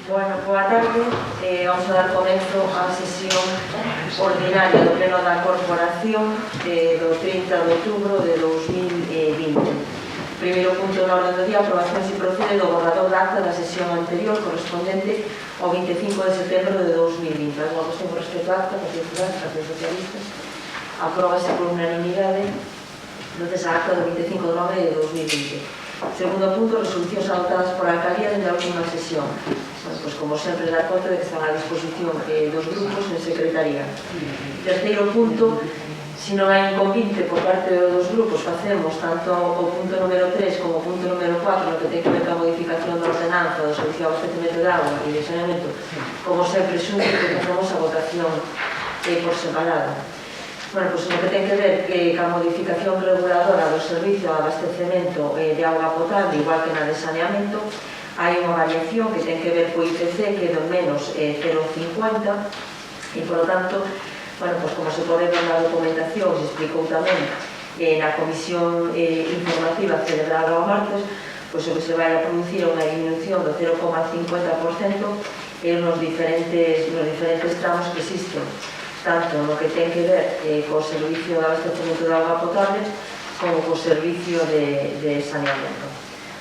Bueno, boa tarde. Vamos a dar comezo á sesión ordinaria do Pleno da Corporación do 30 de outubro de 2020. Primeiro punto na orde do día, aprobación se procede do borrador da acta da sesión anterior correspondente ao 25 de setembro de 2020. Algo cuestión con respecto á acta, Partido Popular, Partido Socialista. Apróbase por unanimidade entonces a acta do 25 de nove de 2020. Segundo punto, resolucións adoptadas por a alcaldía dende a última sesión. Bueno, pues como sempre, dar conta de que están a disposición dos grupos en secretaría. Terceiro punto, se non hai inconvinte por parte dos grupos, facemos tanto o punto número 3 como o punto número 4 no que ten que ver con a modificación da ordenanza do servicio de abastecemento de agua e de saneamento, como sempre xunto, que facemos a votación por separado. Bueno, pues no que ten que ver ca modificación reguladora do servicio de abastecemento de auga potable, igual que na de saneamento, hai unha variación que ten que ver co IPC, que é do menos 0,50, e, por lo tanto, bueno, pues como se pode ver na documentación, se explicou tamén na comisión informativa celebrada o martes, pues o que se vai a producir unha disminución do 0,50% nos diferentes tramos que existen, tanto no que ten que ver co servicio de abastecemento de auga potable como co servicio de saneamento.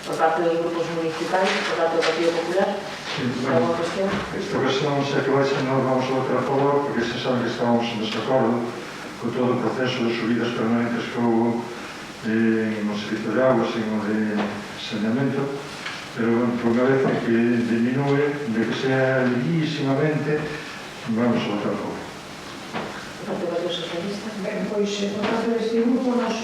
Por parte dos grupos municipais, por parte do Partido Popular, alguna cuestión? Esta cuestión xa que vai ser, nós vamos a votar a favor, porque se sabe que estamos en desacordo con todo o proceso de subidas permanentes que houve no servicio de augas e no de saneamento, pero por unha vez que diminúe, de que sea livísimamente, vamos a votar a favor. Por parte do Partido Socialista? Ben, pois, por parte deste grupo, nos,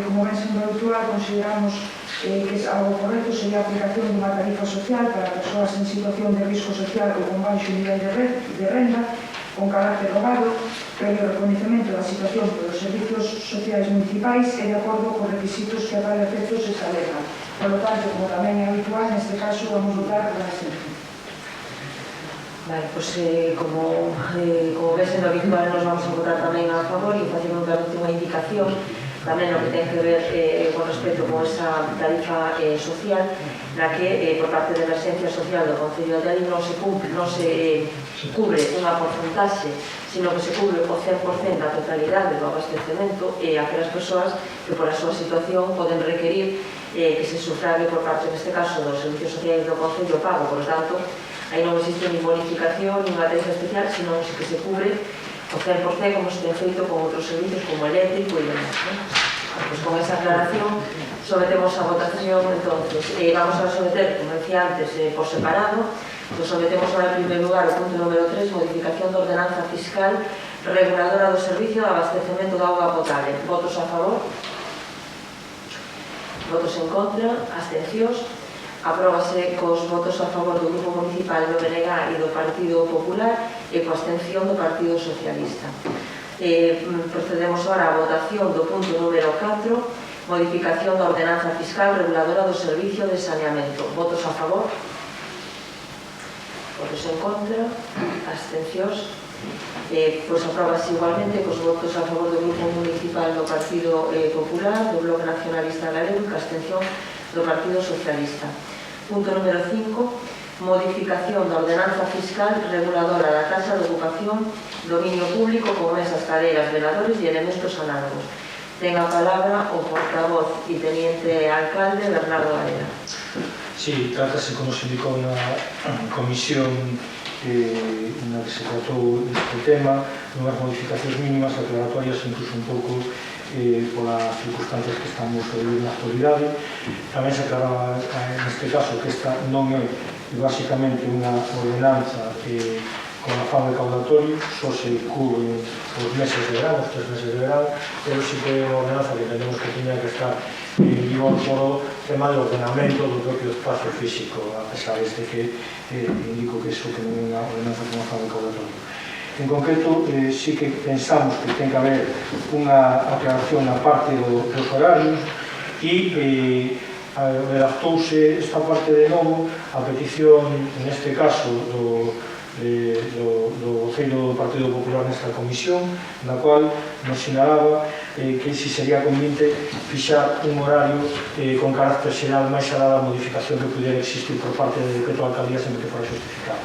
como ven sendo habitual, consideramos que algo correcto sería a aplicación dunha tarifa social para persoas en situación de risco social ou con baixo nivel de renda, con carácter rogado, previo reconhecemento da situación pelos servicios sociais municipais e de acordo cos requisitos que a tal efecto se establezan. Por lo tanto, como tamén é habitual, neste caso vamos votar a abstención. Vale, pues como ves sendo habitual, nos vamos a votar tamén a favor e facendo unha indicación tamén no que ten que ver con respecto con esa tarifa social, na que por parte da emerxencia social do Concello de Alí non se cubre unha porcentaxe, sino que se cubre o 100% da totalidade do abastecemento e aquelas persoas que por a súa situación poden requerir que se sufrague por parte, neste caso, dos servicios sociais do Concello pago. Por tanto, aí non existe ni bonificación, ni unha tarifa especial, sino que se cubre o 100%, como se ten feito con outros servicios como eléctrico e demás. Pues con esa aclaración sometemos a votación, entonces vamos a someter, como decía antes, por separado. Nos sometemos ahora en primer lugar o punto número 3, modificación da ordenanza fiscal reguladora do servicio de abastecemento de auga potable. Votos a favor? Votos en contra? Abstencións? Apróbase cos votos a favor do Grupo Municipal do BNG e do Partido Popular e coa abstención do Partido Socialista. Procedemos ahora á votación do punto número 4, modificación da ordenanza fiscal reguladora do servicio de saneamento. Votos a favor? Votos en contra? Abstencións? Pois apróbase igualmente cos votos a favor do Grupo Municipal do Partido Popular, do Bloque Nacionalista Galego e coa abstención do Partido Socialista. Punto número 5, modificación da ordenanza fiscal reguladora da tasa de ocupación, dominio público con mesas, cadeiras, veladores e elementos análogos. Ten a palabra o portavoz e teniente alcalde Bernardo Varela. Sí, trátase, como se indicou na comisión na que se tratou este tema, unhas modificacións mínimas, aclaratorias, incluso un pouco polas circunstancias que estamos a vivir na actualidade. Tamén se aclaraba neste caso que esta non é basicamente unha ordenanza con afán recaudatorio, só se cubren os meses de verano, os 3 meses de verano, pero sí que é unha ordenanza que entendemos que tiña que estar en vigor por o tema de ordenamento do propio espacio físico, a pesar de que indico que iso que non é unha ordenanza con afán recaudatorio. En concreto, sí que pensamos que ten que haber unha aclaración na parte dos horarios e redactouse esta parte de novo a petición, neste caso, do voceiro do Partido Popular nesta comisión, na cual nos sinalaba que si sería conveniente fixar un horario con carácter xeral máis alá da modificación que pudiera existir por parte do decreto de alcaldía sempre que fora justificada.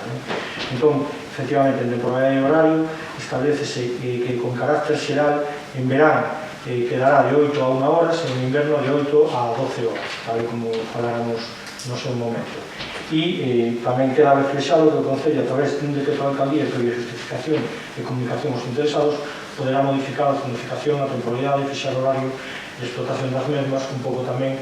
Entón, efectivamente, en temporada de horario establecese que con carácter xeral en verán quedará de 8 a 1 horas, en inverno de 8 a 12 horas, tal como faláramos no seu momento. E tamén queda reflexado que o Concello, a través dun decreto de alcaldía e previa justificación e comunicación aos interesados, poderá modificar a zonificación, a temporalidade e fixar horario de explotación das mesmas, un pouco tamén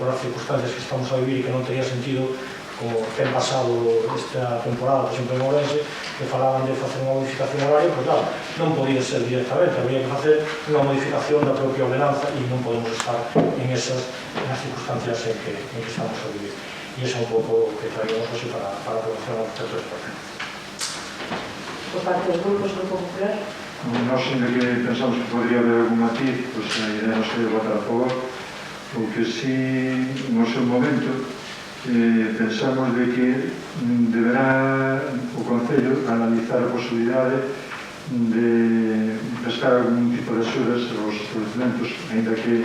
por as circunstancias que estamos a vivir e que non tería sentido, como ten pasado esta temporada, por exemplo, en Ourense, que falaban de facer unha modificación horaria, pois claro, non podía ser directamente, habría que facer unha modificación da propia ordenanza e non podemos estar en esas circunstancias en que estamos a vivir. E iso é un pouco o que traíamos hoxe para a aprobación ao respecto deste proceso. Por parte dos grupos, Grupo Popular? Nós, ainda que pensamos que podría haber algún matiz, pois a idea non sería votar a favor, o que sí, no seu momento, pensamos de que deberá o Concello analizar a posibilidade de prestar algún tipo de axudas aos establecimentos, ainda que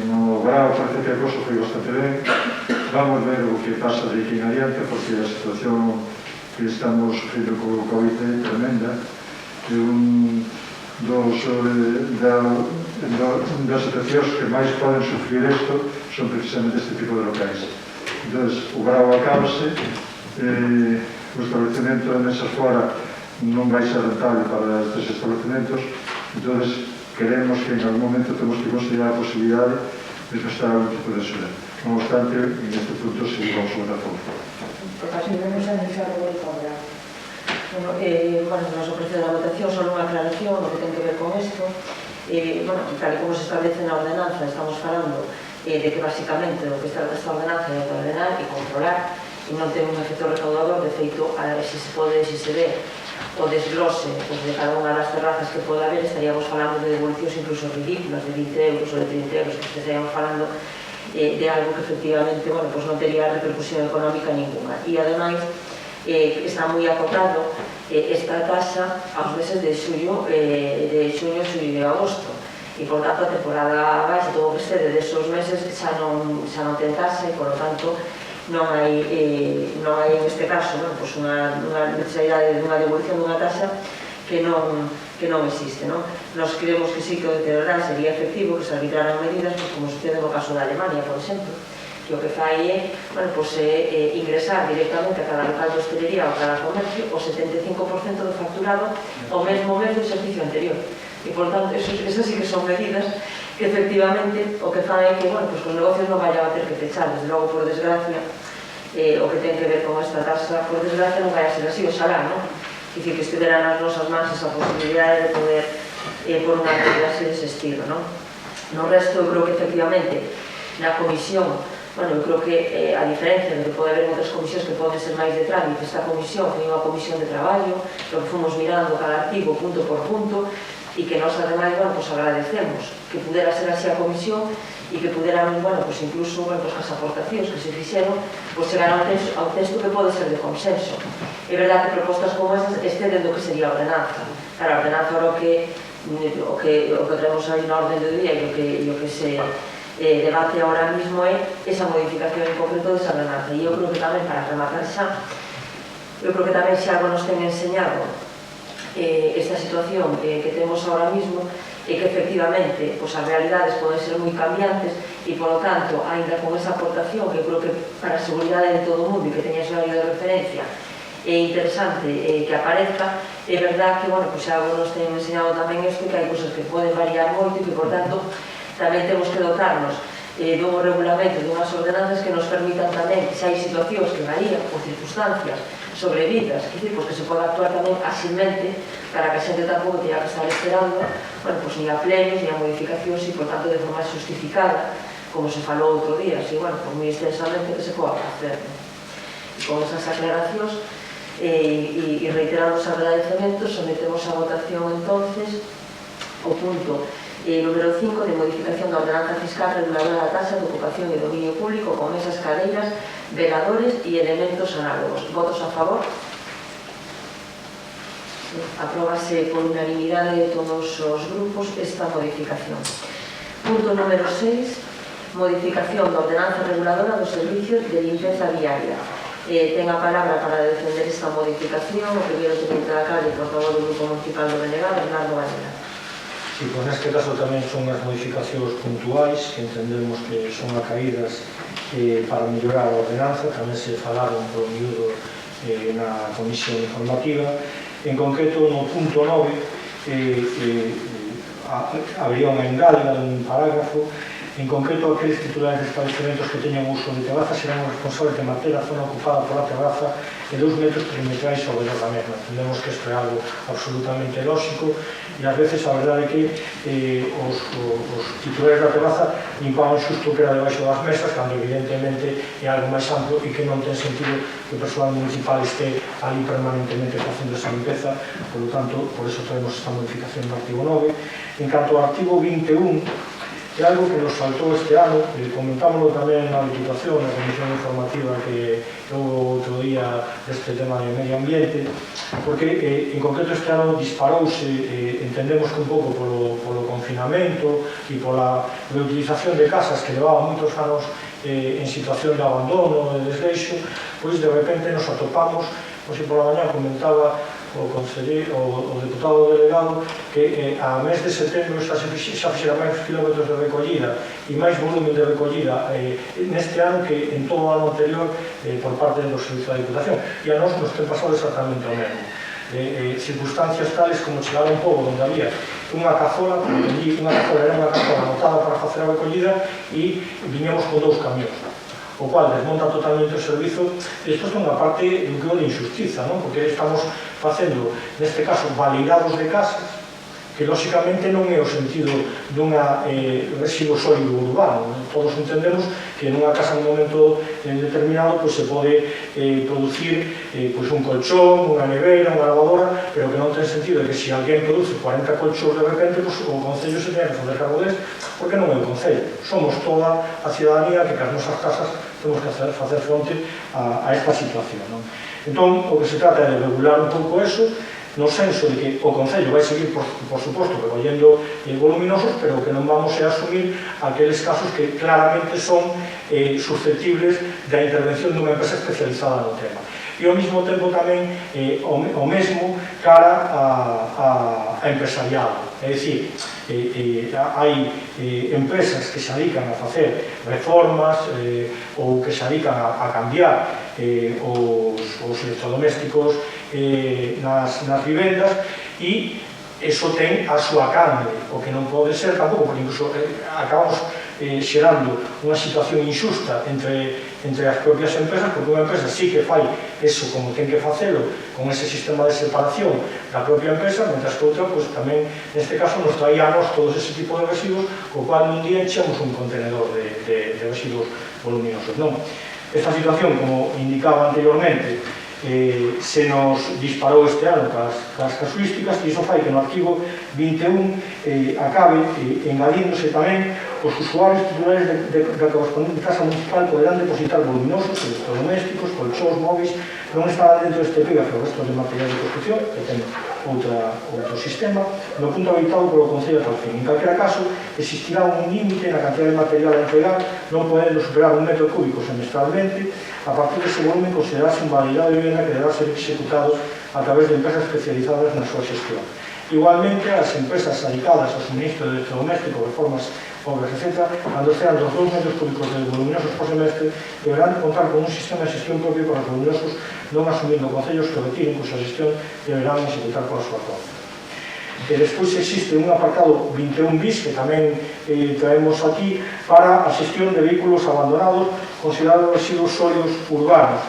no Brao parece que a cosa foi bastante ben. Vamos ver o que pasa de aquí en adiante, porque a situación que estamos sufrindo co COVID é tremenda. Das situacións que máis poden sufrir isto son precisamente este tipo de locais. Entón, o Brao acabase, o establecemento de mesa fora non vai ser rentable para estes establecimentos, entón queremos que en algún momento temos que considerar a posibilidade de prestar algún tipo de axuda. Non obstante, en este punto sí vamos a votar a favor. Así debemos iniciar o voto agora. Bueno, nos ofrece a votación solo unha aclaración, o que ten que ver con isto. Tal e como se establece na ordenanza, estamos falando de que basicamente o que está esta ordenanza é ordenar e controlar e non ten un efecto recaudador. De feito, se se pode, se se ve o desglose de cada unha das terrazas que pode haber, estaríamos falando de devolucións incluso ridículas, de 20 euros ou de 30 euros, que estaríamos falando de algo que efectivamente non tería repercusión económica ninguna. E ademais está moi acotado esta tasa aos meses de xuño, xullo e agosto, e por tanto a temporada baixa, todo o que excede desos meses xa non ten tasa e por lo tanto non hai neste caso unha necesidade dunha devolución dunha tasa que non existe. Nos creemos que sí que o de verdade sería efectivo que se arbitraran medidas, como sucede no caso da Alemania, por exemplo, que o que fai é ingresar directamente a cada local de hostelería ou a cada comercio o 75% do facturado ao mesmo mes do exercicio anterior. E, por tanto, esas sí que son medidas que efectivamente o que fan é que os negocios non vayan a ter que pechar. Desde logo, por desgracia, o que ten que ver con esta tasa, por desgracia non vai a ser así, oxalá, non? É dicir, que estivera nas nosas mans esa posibilidade de poder por unha medida así dese estilo, non? No resto, eu creo que efectivamente na comisión, eu creo que a diferencia de que pode haber outras comisións que poden ser máis de trámite, esta comisión foi unha comisión de traballo, que fomos mirando cada artigo punto por punto, e que nós ademais agradecemos que pudera ser así a comisión e que puderamos, incluso as aportacións que se fixeron, chegar a un texto que pode ser de consenso. É verdade que propostas como esas exceden do que sería a ordenanza. Claro, a ordenanza o que traemos aí na orden do día e o que se debate ahora mismo é esa modificación en concreto desa ordenanza. E eu creo que tamén, para rematar xa, eu creo que tamén xa nos ten enseñado esta situación que temos ahora mismo e que efectivamente as realidades poden ser moi cambiantes e, por lo tanto, ainda con esa aportación que creo que para a seguridade de todo o mundo e que teña ese horario de referencia é interesante que aparezca, é verdad que, xa nos ten enseñado tamén isto, que hai cousas que poden variar moito e que, por tanto, tamén temos que dotarnos dun regulamento, dunhas ordenanzas que nos permitan tamén, se hai situacións que varían ou circunstancias sobrevidas, que se poda actuar tamén asilmente para que a xente tampouco teña que estar esperando ni a plenos, ni a modificacións e, por tanto, de forma justificada, como se falou outro día, así, por moi extensamente que se poda facer. E con esas aclaracións e reiterando os agradecementos, sometemos a votación entonces o punto número 5 de modificación da ordenanza fiscal reguladora da tasa de ocupación e dominio público con mesas, cadeiras, veladores e elementos análogos. Votos a favor? Apróbase por unanimidade de todos os grupos esta modificación. Punto número 6, modificación da ordenanza reguladora dos servicios de limpeza viaria. Ten a palabra para defender esta modificación o primeiro teniente da calle, portavoz do Grupo Municipal do BNG, Bernardo Valera. Sí, pues neste caso tamén son as modificacións puntuais que entendemos que son acaídas para mellorar a ordenanza, tamén se falaron polo miúdo na comisión informativa. En concreto, no punto 9 habría unha engalga dun parágrafo. En concreto, aqueles titulares de establecementos que teñan uso de terrazas serán os responsables de manter a zona ocupada pola terraza de 2 metros perimetrais ao redor da mesma. Entendemos que isto é algo absolutamente lógico e ás veces a verdade é que os titulares da terraza limpaban xusto que era debaixo das mesas, cando evidentemente é algo máis amplo e que non ten sentido que o persoal municipal este ali permanentemente facendo esa limpeza. Por lo tanto, por eso traemos esta modificación do artigo 9. En canto ao artigo 21, é algo que nos faltou este ano, comentámoslo tamén na Diputación, na comisión informativa que houve outro día deste tema de medio ambiente, porque en concreto este ano disparouse, entendemos que un pouco polo confinamento e pola reutilización de casas que levaban moitos anos en situación de abandono, de desleixo, pois de repente nos atopamos, hoxe pola mañá comentaba o deputado delegado que a mes de setembro xa fixera máis kilómetros de recollida e máis volumen de recollida neste ano que en todo o ano anterior por parte do Servicio da Diputación, e a nós nos ten pasado exactamente o mesmo. Circunstancias tales como chegar a un pobo onde había unha cazola, era unha cazola anotada para facer a recollida e viñamos con 2 camións, o cual desmonta totalmente o servizo. Isto é unha parte do que é de injustiza, non? Porque estamos facendo, neste caso, validados de casas, que lóxicamente non é o sentido dunha residuo sólido urbano. Todos entendemos que nunha casa nun momento determinado se pode producir un colchón, unha neveira, unha lavadora, pero que non ten sentido que se alguén produce 40 colchóns de repente, o Concello se ten que fazer cargo deles, porque non é o Concello. Somos toda a ciudadanía que as nosas casas temos que facer fronte a esta situación. Entón, o que se trata é de regular un pouco eso, no senso de que o Concello vai seguir, por suposto, recollendo voluminosos, pero que non vamos a asumir aqueles casos que claramente son susceptibles da intervención dunha empresa especializada no tema. E ao mesmo tempo tamén o mesmo cara a empresariado. É dicir, hai empresas que se dedican a facer reformas ou que se dedican a cambiar os electrodomésticos nas vivendas, e eso ten a súa canle, o que non pode ser tampouco, porque incluso acabamos xerando unha situación injusta entre as propias empresas, porque unha empresa sí que fai eso como ten que facelo, con ese sistema de separación da propia empresa, mentras que outra, tamén, neste caso, nos traía a nós todos ese tipo de residuos, co cual nun día enchemos un contenedor de residuos voluminosos. Esta situación, como indicaba anteriormente, se nos disparou este ano cas casuísticas, e iso fai que no artigo 21 acabe engadíndose tamén os usuarios titulares da correspondente casa municipal poderán depositar voluminosos, electrodomésticos, colchóns, móviles, non estarán dentro deste epígrafe o resto de material de construcción, que ten outro sistema, no punto habilitado polo Concello tal fin. En calquera caso, existirá un límite na cantidad de material a entregar, non podendo superar 1 metro cúbico semestralmente. A partir dese volumen considerarse un validado de vivienda que deberá ser executado a través de empresas especializadas na súa xestión. Igualmente, as empresas dedicadas ao suministro de electrodomésticos, reformas, obras, etc., cando sean dos 2 metros cúbicos de voluminosos por semestre, deberán contar con un sistema de xestión propio para os voluminosos, non asumindo concellos que retiren cuxa xestión deberán executar pola súa conta. Despois existe un apartado 21 bis que tamén traemos aquí para a xestión de vehículos abandonados considerados residuos sólidos urbanos,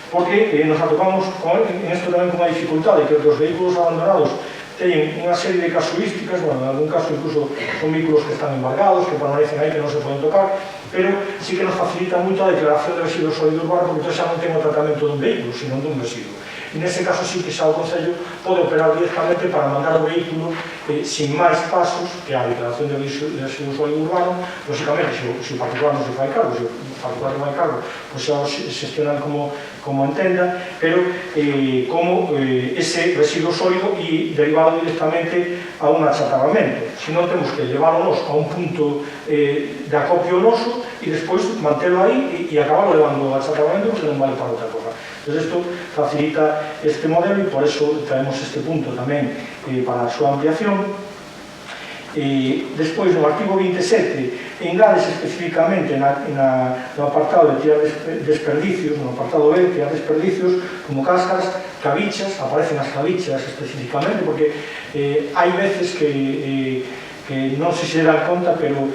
porque nos atopamos en isto tamén con unha dificultade, que os vehículos abandonados teñen unha serie de casuísticas, en algún caso incluso son vehículos que están embargados, que permanecen aí, que non se poden tocar, pero sí que nos facilita moito a declaración de residuos sólidos urbanos, porque xa non ten o tratamento dun vehículo, sino dun residuo. E nese caso sí que xa o Concello pode operar directamente para mandar o vehículo sin máis pasos que a declaración de residuo sólido urbano. Lógicamente, se o particular non se fai cargo, se o particular non fai cargo, pois xa o xestionan como entenda, pero como ese residuo sólido e derivado directamente a un achatarramento. Se non, temos que leváronos a un punto de acopio noso e despois mantelo aí e acabarlo levando ao achatarramento, porque non vale para outra cosa. Entón, isto facilita este modelo e por eso traemos este punto tamén para a súa ampliación. Despois, no artigo 27, engades especificamente no apartado de tirar desperdicios, no apartado B, tirar desperdicios, como cáscaras, cabichas, aparecen as cabichas especificamente, porque hai veces que non se dan conta, pero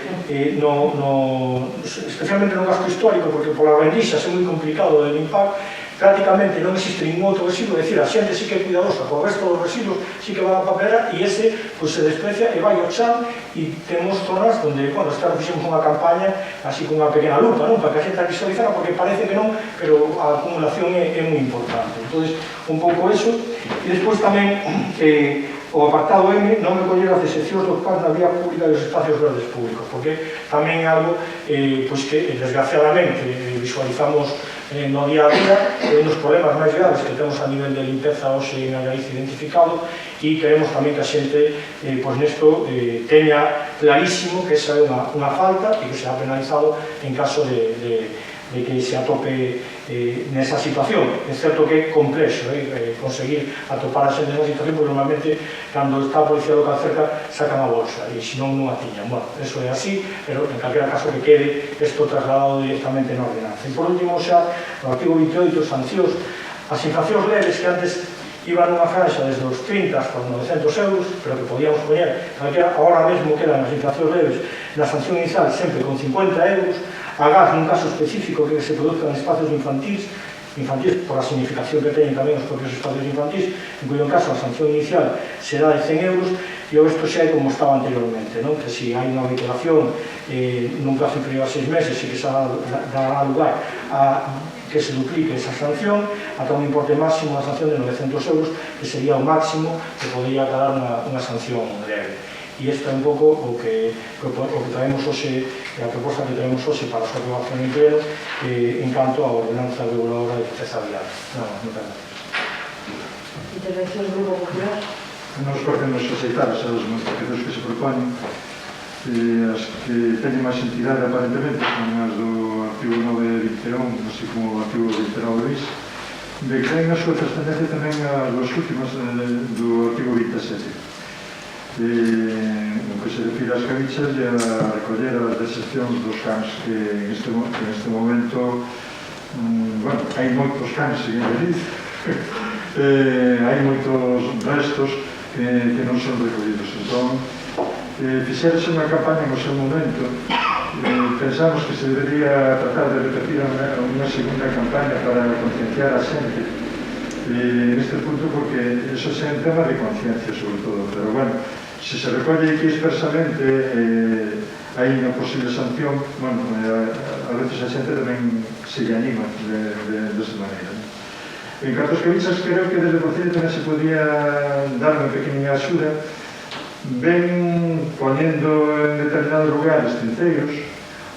especialmente no casco histórico, porque polas rendixas é moi complicado de limpar, prácticamente non existe ningún outro residuo, é dicir, a xente sí que é cuidadosa, por o resto dos residuos sí que van a papelera e ese se desprecia e vai ao chan, e temos zonas onde, bueno, esta fixemos unha campaña así con unha pequena lupa, non? Para que a xente a visualizara, porque parece que non, pero a acumulación é moi importante. Entón, un pouco eso, e despois tamén o apartado M, non me coller as excepcións dos parques na vía pública e dos espacios verdes públicos, porque tamén é algo que, desgraciadamente, visualizamos no día a día, un dos problemas máis graves que temos a nivel de limpeza hoxe en Allariz identificado, e queremos tamén que a xente nesto teña clarísimo que esa é unha falta e que será penalizado en caso de que se atope nesa situación. É certo que é complexo conseguir atopar a xente nesa situación, porque normalmente cando está a policía local cerca sacan a bolsa e senón non a tiñan. Bueno, eso é así, pero en calquera caso que quede isto trasladado directamente na ordenanza. E por último, xa, no artigo 28, sancións. As infraccións leves que antes iban nunha franja desde os 30 hasta os 900 euros, pero que podíamos poñer, agora mesmo quedan as infraccións leves na sanción inicial sempre con 50 euros, a gas nun caso específico que se produzca en espacios infantis por a significación que teñen tamén os propios espacios infantis, en cuyo caso a sanción inicial será de 100 euros, e o resto xa é como estaba anteriormente, non? Que se hai unha vinculación nun plazo inferior a 6 meses e que se dará lugar a que se duplique esa sanción ata un importe máximo da sanción de 900 euros, que sería o máximo que podría dar unha sanción leve. E isto é un pouco o que traemos hoxe, a proposta que traemos hoxe para a súa aprobación en pleno en canto á ordenanza reguladora de proteza vial. Moitas gracias. Intervención do Grupo Popular. Nos podemos aceitar as modificacións que se proponen, as que teñen máis entidade aparentemente son as do artigo 9.21, así como o artigo 29 bis, de que ten a súa trascendencia tamén as dos últimas do artigo 27. No que se refira ás cabichas e a recoller as desercións dos cans que en este momento, bueno, hai moitos cans en Allariz, hai moitos restos que non son recollidos. Entón, fixerse unha campaña no seu momento, pensamos que se debería tratar de repetir unha segunda campaña para concienciar a xente neste punto, porque eso é un tema de conciencia sobre todo, pero bueno, se se recolle aquí expresamente hai unha posible sanción, bueno, a veces a xente tamén se lle anima desa maneira. En canto aos cabichas, creo que desde o Concello tamén se podía dar unha pequena axuda, ven poñendo en determinados lugares cinceiros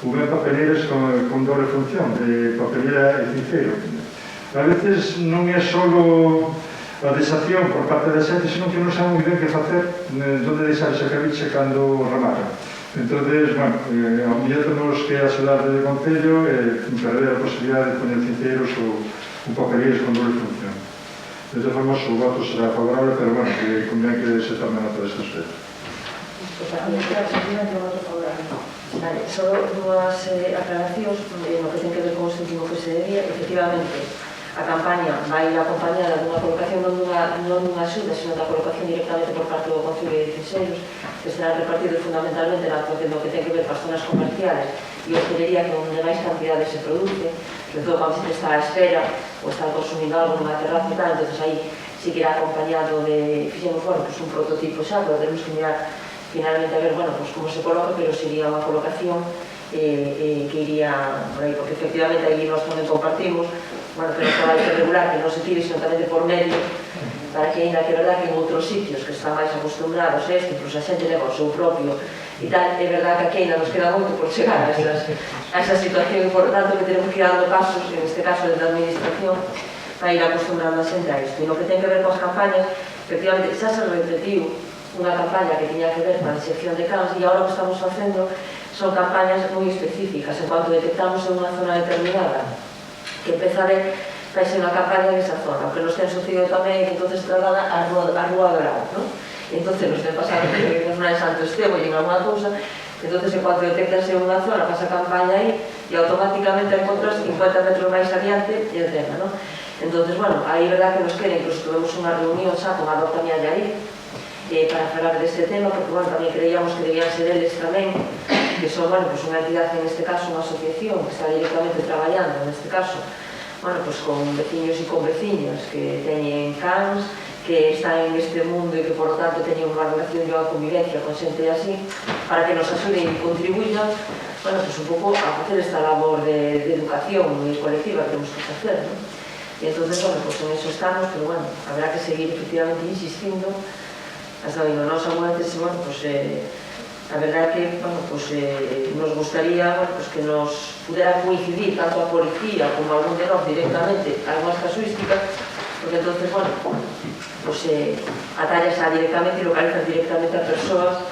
ou ben papeleiras con doble función, de papeleira e cinceiro. A veces non é só a desacción por parte da xente, senón que non sabe moi ben que facer, onde deixar esa cabicha cando remata. Entón, bueno, ao mellor temos que axudar desde o Concello para ver a posibilidade de poñer cinceiros ou papeleiras con doble función. De todas formas, o voto será favorable, pero bueno, que convén que se tome nota deste aspecto. Vale, só dúas aclaracións no que ten que ver con este último que se debía. Efectivamente, a campaña vai acompañada dunha colocación non dunha axuda, sino da colocación directamente por parte do Concello de Ciseiros, que será repartido fundamentalmente na que ten que ver con as zonas comerciales e hostelería, que onde máis cantidade se produce, sobre todo cando se está a espera ou está consumindo algo nunha terraza e tal. Entón aí sí que irá acompañado de, fixemos, bueno, un prototipo xa, pero tenemos que mirar finalmente a ver, bueno, pues como se coloca, pero sería unha colocación que iría por aí, porque efectivamente aí nós tamén compartimos, bueno, pero só hai que regular que non se tire, sino tamén de por medio, para que, ainda que é verdad que en outros sitios que están máis acostumbrados a isto, pois a xente leva o seu propio e tal, é verdad que aquí ainda nos queda moito por chegar a esa situación, e por tanto que tenemos que ir dando pasos, en este caso desde a administración, para ir acostumbrando a xente a isto. E no que ten que ver coas campañas, efectivamente, xa se repetiu unha campaña que tiña que ver con a disección de cans, e agora o que estamos facendo son campañas moi específicas. En cuanto detectamos en unha zona determinada que empeza a ver, faise unha campaña en esa zona. O que nos ten sucedido tamén é que entonces traslada a Rúa do Grau, non? E entonces nos ten pasado que vivimos na de Santo Estevo e en alguna cousa, entonces en cuanto detectas en unha zona, pasa a campaña aí e automáticamente encontras 50 metros máis adiante e el tema, non? Entonces, bueno, aí verdad que nos queda, incluso tuvemos unha reunión xa con a Dr. Miallarí para falar deste tema, porque, bueno, tamén creíamos que debían ser eles tamén, que son, bueno, pues unha entidade, en este caso, unha asociación que está directamente traballando, en este caso, bueno, pues con veciños e con veciñas que teñen cans, que están en este mundo e que, por lo tanto, teñen unha relación de unha convivencia con xente así, para que nos axuden e contribuyan, bueno, pues un pouco a facer esta labor de educación colectiva que temos que facer, non? E entonces, bueno, pues en eso estamos, pero bueno, habrá que seguir efectivamente insistindo hasta onde nos aguantes, bueno, pues a verdade que, bueno, pues nos gustaría, bueno, pues que nos pudera coincidir tanto a policía como algún de nós directamente algunhas casuísticas, porque entonces, bueno, pues atallas directamente e localizas directamente a persoas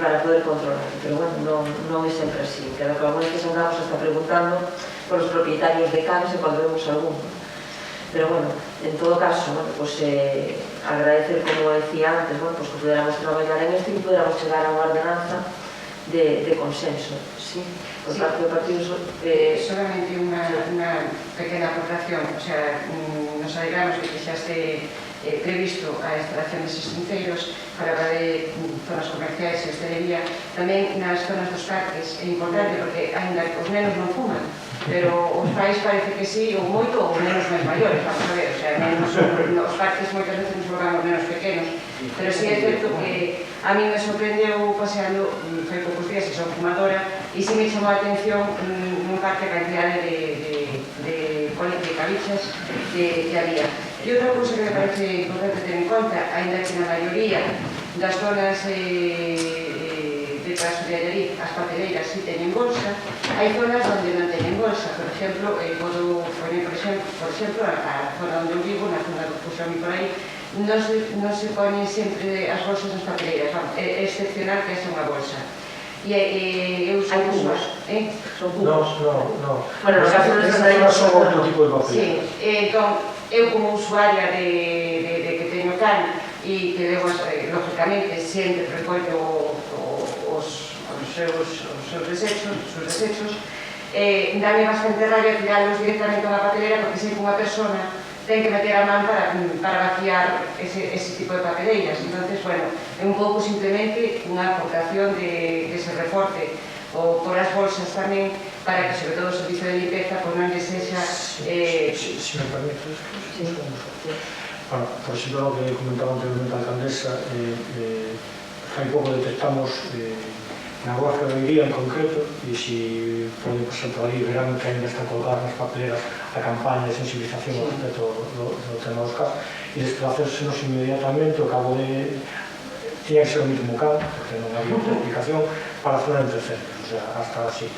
para poder controlar, pero bueno, non é sempre así, que algunas veces andamos hasta preguntando por os propietarios de cans e cando vemos algún. Pero bueno, en todo caso, bueno, pues agradecer, como decía antes, bueno, pues que pudiéramos traballar en esto e que pudiéramos chegar a unha ordenanza de consenso, sí, por parte do partido. Solamente unha pequena aportación, o sea, nos alegramos de que xa este previsto a instalación de xistinceiros para de zonas comerciais e hostelería. Tamén nas zonas dos parques é importante porque ainda os nenos non fuman, pero os pais parece que sí, ou moito, ou nenos máis maiores, vamos a ver, o sea, os parques moitas veces nos colgamos nenos pequenos, pero sí é certo que a mí me sorprendeu paseando, foi poucos días e son fumadora, e sí me chamou a atención nun parque a cantidade de cabichas que había. E outra cousa que me parece importante ter en conta, ainda que na maioría das zonas de Paso de Allariz as papeleiras si teñen bolsa, hai zonas onde non teñen bolsa. Por exemplo, podo poner, por exemplo, a zona onde eu vivo, na zona do Puxón e por aí, non se ponen sempre as bolsas nas papeleiras, é excepcional que haxa unha bolsa. E eu hai cubos, son cubos. No. Bueno, nos casos de Santa son outro tipo de papel. Sí, entón, eu como usuaria de que teño can e que levo, lógicamente, sempre recollo os seus desechos, dame bastante rabia tirarlos directamente a unha papelera porque sei que unha persona ten que meter a man para vaciar ese tipo de papeleiras. Entonces, bueno, é un pouco simplemente unha aportación de que se reforce ou por as bolsas tamén para que, sobre todo, o servicio de limpeza non lles sexa... Si me permites, bueno, por exemplo, o que comentaba anteriormente a alcaldesa, hai pouco detectamos na Rúa Ferreiría en concreto, e se poden pasar por aí, verán que ainda está colgada nas papeleras a campaña de sensibilización respecto do tema dos casos, e desplacersenos inmediatamente ao cabo de... Tiña que ser o mismo can, porque non había outra explicación, para a zona entre centros, o sea, hasta así.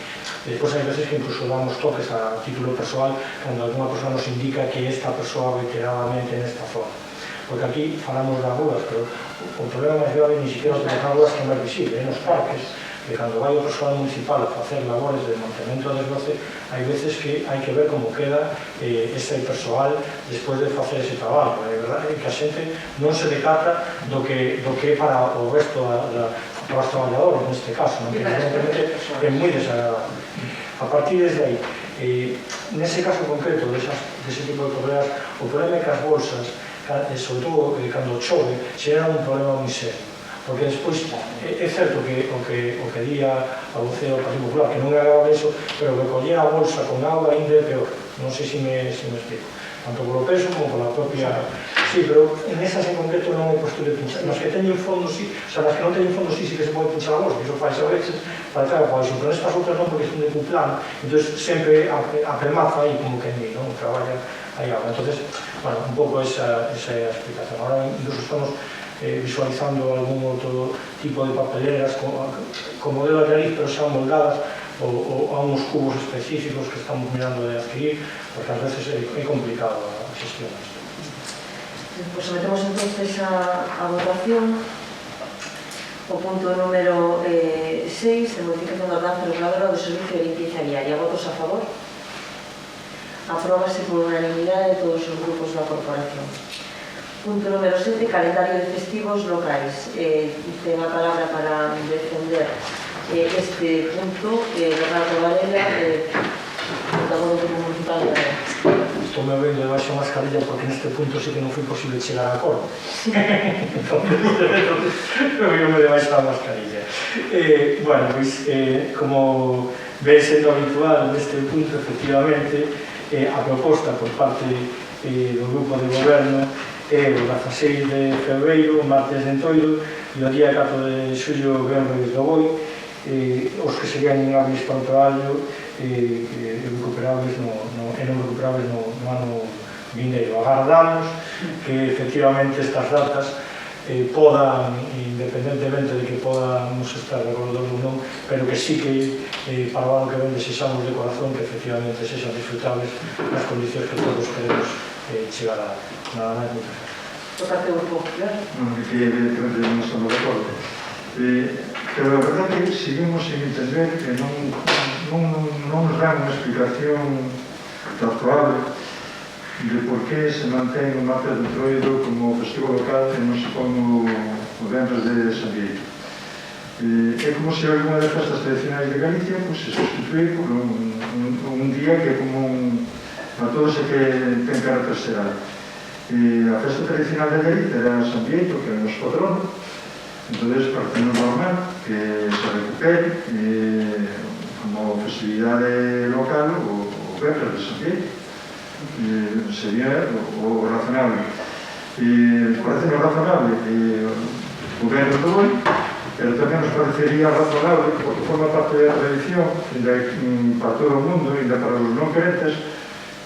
Despois hai veces que incluso damos toques a título persoal cando alguna persona nos indica que esta persoa reiteradamente nesta zona. Porque aquí falamos das rúas, pero o problema máis grave ni siquiera o que nas rúas que é máis visible, nos parques, que cando vai o persoal municipal a facer labores de mantemento do desgoce, hai veces que hai que ver como queda ese persoal despois de facer ese traballo. É verdade que a xente non se decata do que é para o resto para os traballadores, neste caso, que evidentemente é moi desagradable. A partir desde aí, nese caso concreto dese tipo de problemas, o problema é que as bolsas, sobre todo cando chove, xeran un problema moi serio. Porque despois é certo que o que día a voceo do Partido Popular, que non é agradable eso, pero que coller a bolsa con agua ainda é peor. Non sei se me explico. tanto polo peso como pola propia... Sí, pero en esas en concreto non é posible pinchar. Nos que teñen fondos, sí, o sea, nas que non teñen fondos sí que se pode pinchar a voz, que iso fai a veces, para que haga para iso, pero nestas outras non, porque son de cuplán, entón sempre apremaza e como que ni, non? Traballa aí agora. Entón, bueno, un pouco esa é a explicación. Ahora, incluso estamos visualizando algún outro tipo de papeleras con modelo de nariz, pero xa moldadas ou a uns cubos específicos que estamos mirando de adquirir, porque ás veces é complicado a xestión. Pues sometemos entonces a votación o punto número 6 de modificación da ordenanza reguladora do servicio de limpieza viaria. Votos a favor? Apróbase por unanimidade de todos os grupos da corporación. Punto número 7, calendario de festivos locais. Ten a palabra para defender este punto Bernardo Varela, portavoz do Grupo Municipal de Varela. Estou me vendo debaixo a mascarilla porque neste punto sí que non foi posible chegar a acordo. Entón, eu me debaixo a mascarilla. Bueno, pois, como ven sendo habitual neste punto, efectivamente, a proposta por parte do grupo de goberno é o 16 de febreiro, martes de Entoiro, e o día 4 de xullo, venres do Boi, os que serían inhábiles para o traballo recuperables no ano vindeiro. Agardamos que efectivamente estas datas podan, independentemente de que podamos estar de acordo ou non, pero que sí que para o ano que ven desexamos de corazón que efectivamente sexan disfrutables nas condicións que todos queremos chegar a. Nada máis, moitas gracias. Por parte do Grupo Popular? Que evidentemente non estamos de acordo. Pero a verdade é que seguimos sin entender que non nos dan unha explicación actual de por que se mantén o martes de Entroido como festivo local e non se pon o venres de San Miguel. É como se alguna das festas tradicionais de Galicia se sustituir por un día que é común a todos e que ten carácter xeral. A festa tradicional de Galicia era San Bieito, que é o noso patrono. Entón, partimos normal que se recupere como festividade local o venres de San Bieito. Sería o razonable. Parece razonable o venres do Boi, pero tamén nos parecería razonable, porque forma parte da tradición para todo o mundo, ainda para os non crentes,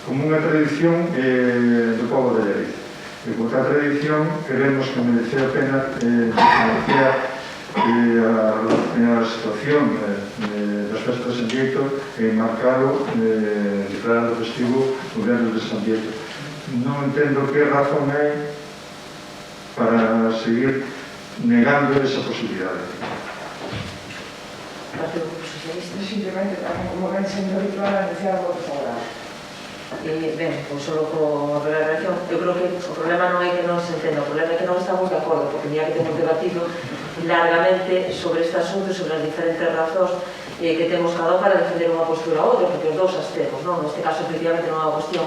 como unha tradición do povo de Galicia. E por tal tradición queremos que merecer a pena a situación das festas de San Bieito e marcado, declarado festivo o venres de San Bieito. Non entendo que razón hai para seguir negando esa posibilidade. Partido Socialista. Simplemente, como ven sendo habitual, anunciar o voto favorable. Ben, pois só con a relación, eu creo que o problema non é que non se entenda, o problema é que non estamos de acordo, porque mira que temos debatido largamente sobre este asunto e sobre as diferentes razóns que temos cada un para defender unha postura ou outra, porque os dous as temos, non? Neste caso, efectivamente, non é unha cuestión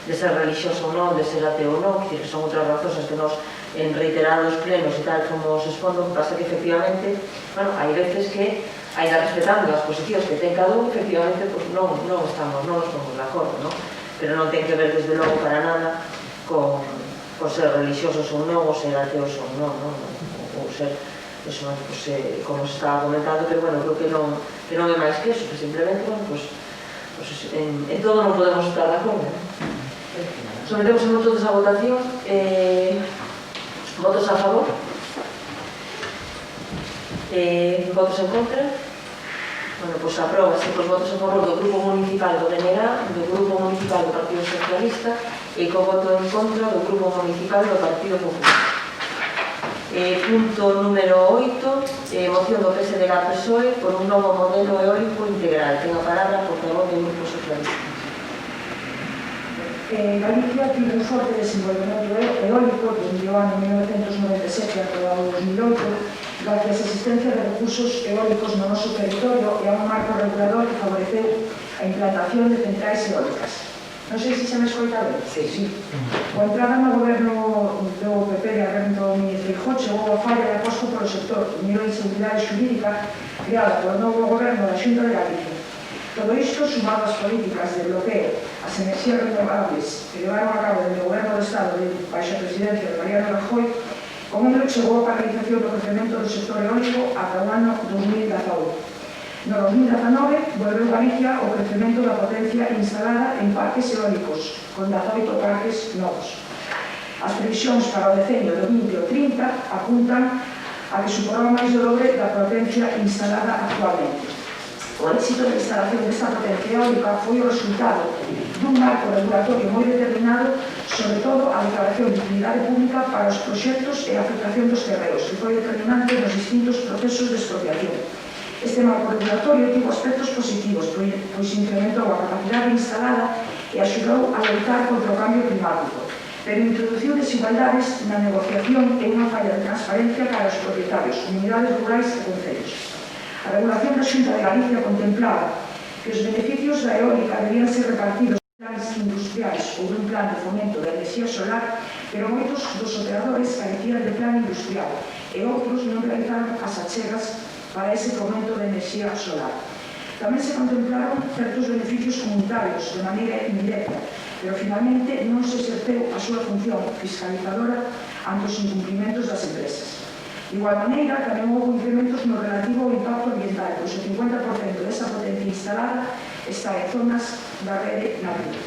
de ser religioso ou non, de ser ateo ou non, que son outras razóns as que nos en reiterados plenos e tal como os expondo, pasa que efectivamente, bueno, hai veces que ainda respetando as posicións que ten cada un, efectivamente, pues, non nos ponemos de acordo, non? Pero non ten que ver desde logo para nada con ser religiosos ou non, ou ser ateos ou non, ou ser, eso, pues, como se estaba comentando, pero bueno, creo que non é máis que eso, que simplemente, bueno, pues en todo non podemos estar de acordo. Sometemos en todos a votación. Votos a favor? Votos en contra? Bueno, pois apróbase os votos a favor do Grupo Municipal do BNG, do Grupo Municipal do Partido Socialista e co voto en contra do Grupo Municipal do Partido Popular. Punto número 8, moción do PSDG-PSOE por un novo modelo eólico integral. Ten a palabra por favor do Grupo Socialista. Galicia tivo un forte desenvolvemento eólico desde o ano 1997 ata o 2008 gracias á existencia de recursos eólicos no noso territorio e a un marco regulador que favoreceu a implantación de centrais eólicas. Non sei se me escoita ben. Sí. O entrada no goberno do PP de Arrendo Núñez Feijóo chegou a falla de aposto polo sector, unión de inseguridade xurídica creada polo novo goberno da Xunta de Galicia. Todo isto, sumado ás políticas de bloqueo ás enerxías renovables que levaron a cabo desde o Goberno do Estado baixo a presidencia de Mariano Rajoy, con un chegou a paralización do crecemento do sector eólico ata o ano 2018. No 2019, volveu Galicia o crecemento da potencia instalada en parques eólicos, con 18 parques novos. As previsións para o decenio do 20 ou 30 apuntan a que superou máis do dobre da potencia instalada actualmente. O éxito da instalación desta potencia eólica foi o resultado dun marco regulatorio moi determinado, sobre todo a declaración de utilidade pública para os proxectos e a afectación dos terreos, que foi determinante nos distintos procesos de expropiación. Este marco regulatorio tivo aspectos positivos, pois incrementou a capacidade instalada e axudou a loitar contra o cambio climático, pero introduciu desigualdades na negociación e unha falla de transparencia cara aos propietarios, comunidades rurais e concellos. A regulación da Xunta de Galicia contemplaba que os beneficios da eólica debían ser repartidos en planes industriais ou dun plan de fomento da enerxía solar, pero moitos dos operadores carecían de plan industrial e outros non realizaron as achegas para ese fomento da enerxía solar. Tamén se contemplaron certos beneficios comunitarios de maneira indirecta, pero finalmente non se exerceu a súa función fiscalizadora ante os incumprimentos das empresas. De igual maneira, tamén houve incrementos no relativo ao impacto ambiental, pois o 50% desa potencia instalada está en zonas da rede nativa.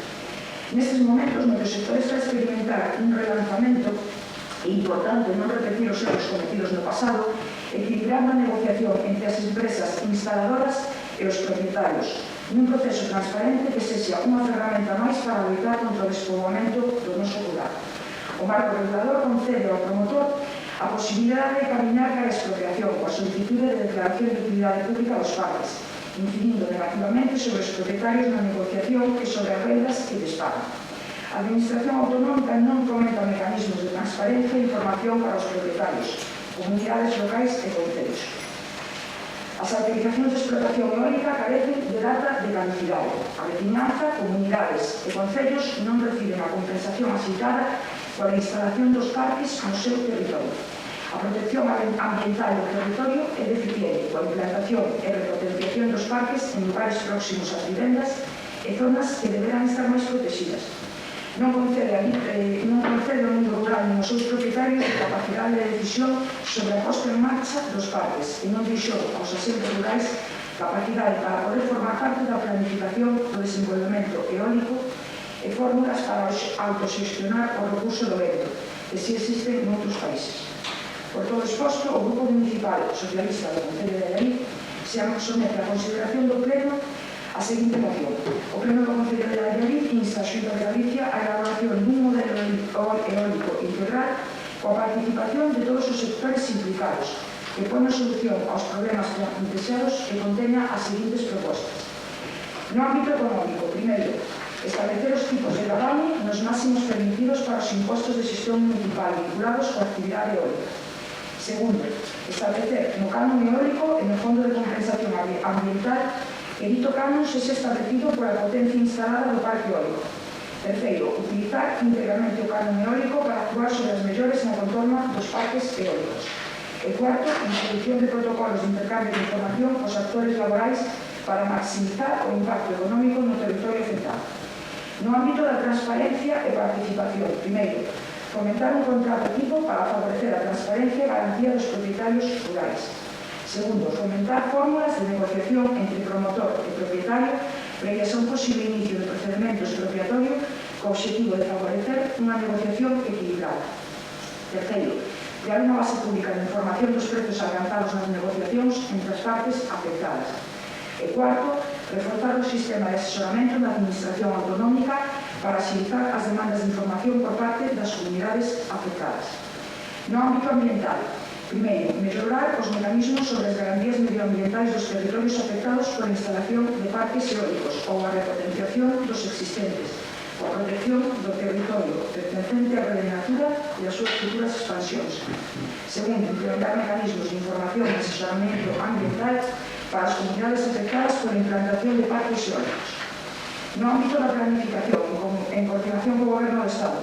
Nestes momentos, no que o sector está a experimentar un relanzamento, é importante non repetir os erros cometidos no pasado, equilibrando a negociación entre as empresas instaladoras e os propietarios, nun proceso transparente que sexa unha ferramenta máis para loitar contra o despoboamento do noso rural. O marco regulador concede ao promotor a posibilidade de caminar cara a expropiación coa solicitude de declaración de utilidade pública dos parques, incidindo negativamente sobre os propietarios na negociación e sobre as rendas que lles pagan. A Administración Autonómica non fomenta mecanismos de transparencia e información para os propietarios, comunidades locais e concellos. As autorizacións de explotación eólica carecen de data de caducidade. A veciñanza, comunidades e concellos non reciben a compensación axeitada pola instalación dos parques no seu territorio. A protección ambiental do territorio é deficiente coa implantación e repotenciación dos parques en lugares próximos ás vivendas e zonas que deberán estar máis protegidas. Non concede ao mundo rural nin aos seus propietarios a capacidade de decisión sobre a posta en marcha dos parques e non deixou aos asentes rurais capacidade para poder formar parte da planificación do desenvolvemento eólico e fórmulas para autoxestionar o recurso do vento, que si existen noutros países. Por todo exposto, o Grupo Municipal Socialista do Concello de Allariz se somete a consideración do Pleno a seguinte moción. O Pleno do Concello de Allariz insta a Xunta de Galicia a elaboración dun modelo eólico integral coa participación de todos os sectores implicados, que pone solución aos problemas planteados e conteña as seguintes propostas. No ámbito económico, primeiro, establecer os tipos de gravamen nos máximos permitidos para os impostos de xestión municipal vinculados coa actividade eólica. Segundo, establecer no canon eólico e no Fondo de Compensación Ambiental que dito canon sexa establecido pola potencia instalada do parque eólico. Terceiro, utilizar íntegramente o canon eólico para actuar sobre as mellores na contorna dos parques eólicos. E cuarto, introducción de protocolos de intercambio de información aos actores laborais para maximizar o impacto económico no territorio afectado. No ámbito da transparencia e participación, primeiro, fomentar un contrato tipo para favorecer a transparencia e garantía dos propietarios rurais. Segundo, fomentar fórmulas de negociación entre promotor e propietario previas a un posible inicio de procedimento expropiatorio co objetivo de favorecer unha negociación equilibrada. Terceiro, crear unha base pública de información dos prezos alcanzados nas negociacións entre as partes afectadas. E cuarto, reforzar o sistema de asesoramento da Administración Autonómica para axilizar as demandas de información por parte das comunidades afectadas. No ámbito ambiental, primeiro, mellorar os mecanismos sobre as garantías medioambientais dos territorios afectados por instalación de parques eólicos ou a repotenciación dos existentes, ou a protección do territorio pertencente á rede natura e as súas futuras expansións. Segundo, implementar mecanismos de información e asesoramento ambiental para as comunidades afectadas pola implantación de parques eólicos. No ámbito da planificación, en coordinación co Goberno do Estado,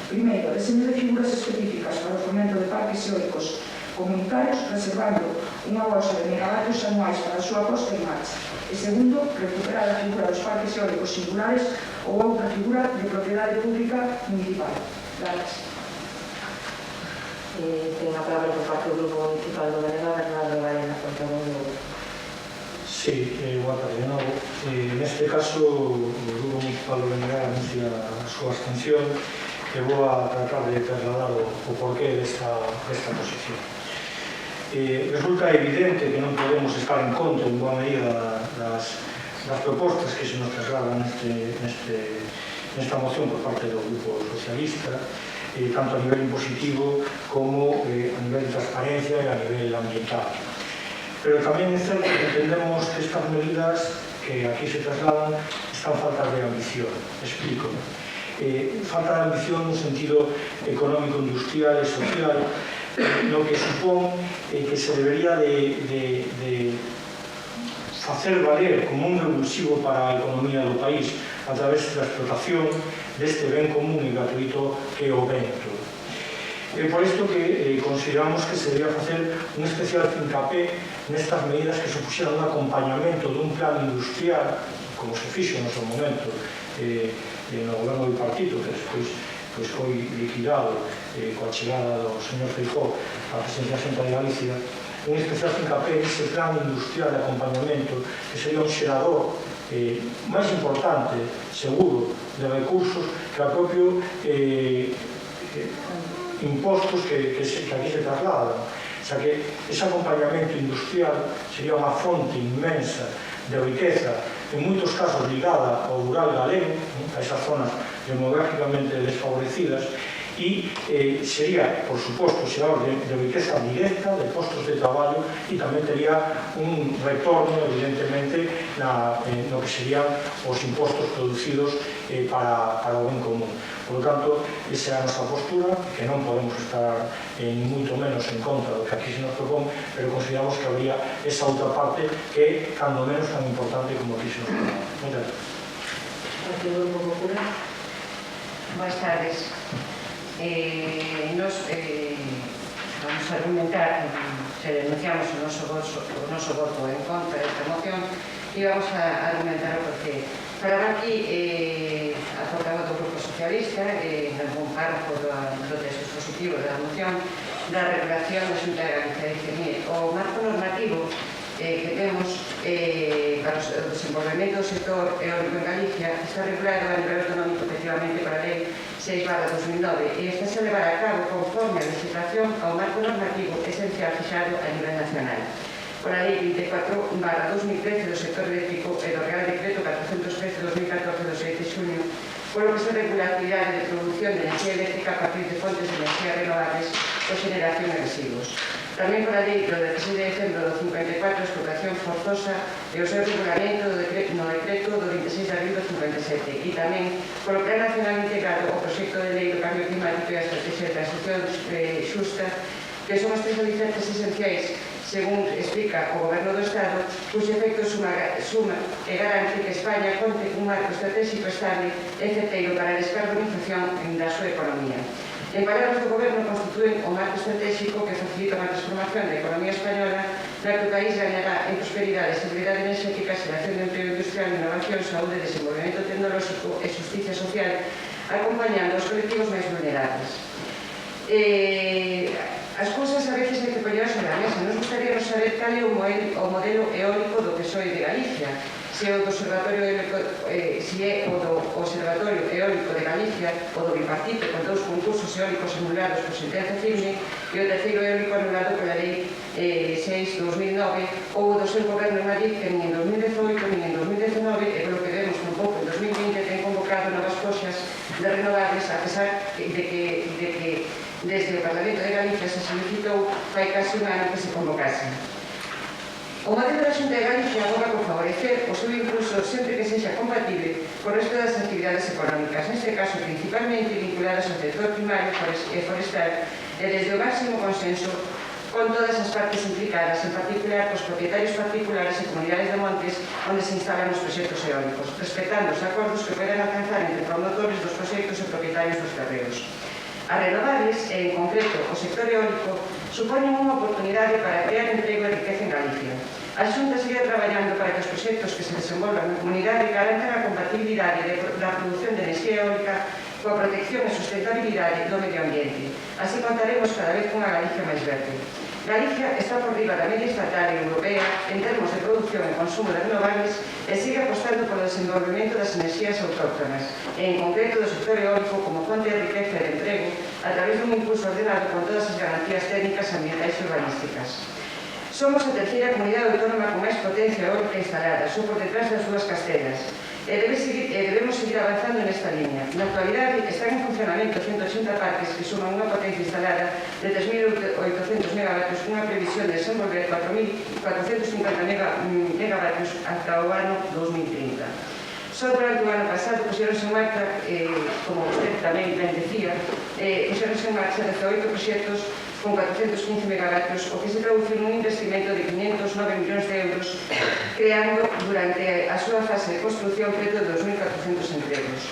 primeiro, deseño de figuras específicas para o fomento de parques eólicos comunitarios, reservando unha bolsa de megavatios anuais para a súa posta en marcha. E segundo, recuperar a figura dos parques eólicos singulares ou outra figura de propiedade pública municipal. Gracias. Ten a palabra por parte do Grupo Municipal do Benega, Bernardo Baena, portavoz do Grupo. Sí, boa tarde de novo. Neste caso, o Grupo Municipal do Benega anuncia a súa abstención e vou a tratar de trasladar o porqué desta posición. Resulta evidente que non podemos estar en contra en boa medida das propostas que se nos trasladan nesta moción por parte do Grupo Socialista, tanto a nivel impositivo como a nivel de transparencia e a nivel ambiental. Pero tamén é certo que entendemos que estas medidas que aquí se trasladan están faltas de ambición. Explico. Falta de ambición no sentido económico, industrial e social, lo que supón que se debería de facer valer como un revulsivo para a economía do país a través da explotación deste ben común e gratuito que é o vento. É por isto que consideramos que se debería facer un especial fincapé nestas medidas que supuxeran un acompañamento dun plan industrial, como se fixo no seu momento no goberno do partido, que despois foi liquidado coa chegada do señor Feijóo á presidencia xunta de Galicia, un especial fincapé nese plan industrial de acompañamento que sería un xerador máis importante, seguro, de recursos que a propio impostos que aquí se trasladan. O sea que ese acompañamento industrial sería unha fonte inmensa de riqueza, en moitos casos ligada ao rural galego, a esas zonas demográficamente desfavorecidas, e sería, por suposto, xerador de riqueza directa, de postos de traballo, e tamén tería un retorno, evidentemente, no que serían os impostos producidos para o ben común. Por lo tanto, esa é a nosa postura, que non podemos estar ni moito menos en contra do que aquí se nos propón, pero consideramos que habría esa outra parte que é, cando menos, tan importante como aquí se nos propón. Moitas gracias. Boas tardes. Nos vamos a argumentar, se denunciamos o noso voto en contra desta moción, e vamos a argumentar o porqué. Falaba aquí a portavoz do Grupo Socialista, en algún párrafo do texto expositivo da moción, da regulación da Xunta de Galicia. Dice, mire, o marco normativo que temos para o desenvolvemento do sector eólico en Galicia está regulado a nivel autonómico efectivamente para a Lei 6/2009 e está a levar a cabo conforme a legislación ao marco normativo esencial fixado a nivel nacional por a Lei 24/2013 do sector eléctrico e do Real Decreto 413/2014 do 6 de junio, polo que se regula a actividade de produción de enerxía eléctrica a partir de fontes de enerxía renovables ou xeneración de residuos. Tamén por a Lei do 16 de dezembro do 54, explotación forzosa e o seu regulamento no decreto do 26 de abril do 57, e tamén polo Plan Nacional Integrado o proxecto de Lei do Cambio Climático e a Estrategia de Transición Xusta, que son os tres alicerces esenciais, según explica o Goberno do Estado, cuxo efecto suma e garante que España conte un marco estratégico estable e certeiro para a descarbonización da súa economía. En palabras do Goberno, constitúen o marco estratégico que facilita a transformación da economía española, na que o país ganará en prosperidade, seguridade enerxética, xeración de emprego industrial, innovación, saúde, desenvolvemento tecnolóxico e justicia social, acompañando os colectivos máis vulnerables. As cousas a veces hai que poñer sobre a mesa. Nos gustaría saber cal é o modelo eólico do PSOE de Galicia, se é o do Observatorio Eólico de Galicia, o do bipartito, con 2 concursos eólicos anulados por sentenza firme, e o terceiro eólico anulado pola Lei 6/2009, ou o do seu goberno en Madrid, que nin en 2018 nin en 2019, e polo que vemos un pouco en 2020, ten convocado novas coxas de renovables, a pesar de que desde o Parlamento de Galicia se solicitou fai casi un ano que se convocase. O modelo da Xunta de Galicia aboga por favorecer o seu impulso sempre que sexa compatible con o resto das actividades económicas, neste caso principalmente vinculadas ao sector primario e forestal, e desde o máximo consenso con todas as partes implicadas, en particular os propietarios particulares e comunidades de montes onde se instalan os proxectos eólicos, respetando os acordos que poden alcanzar entre promotores dos proxectos e propietarios dos terreos. As renovables, e en concreto o sector eólico, supoñen unha oportunidade para crear emprego e riqueza en Galicia. A Xunta sigue traballando para que os proxectos que se desenvolvan na comunidade garantan a compatibilidade da produción de enerxía eólica coa protección e sustentabilidade do medio ambiente. Así contaremos cada vez cunha Galicia máis verde. Galicia está por riba da media estatal e europea en termos de produción e consumo de renovables e sigue apostando polo desenvolvemento das enerxías autóctonas, e en concreto do sector eólico como fonte de riqueza e de emprego a través dun impulso ordenado con todas as garantías técnicas, ambientais e urbanísticas. Somos a terceira comunidade autónoma con máis potencia eólica instalada, só por detrás das dúas Castelas, e debemos seguir avanzando nesta línea. Na actualidade están en funcionamento 180 parques que suman unha potencia instalada de 3.800 megavatios cunha previsión de desenvolver 4.450 megavatios hasta o ano 2030. Só durante o ano pasado puxeronse en marcha, como usted tamén ben decía, puxeronse en marcha 18 proxectos con 415 megavatios, o que se traduce nun investimento de 509 millóns de euros, creando durante a súa fase de construcción preto de 2.400 empregos.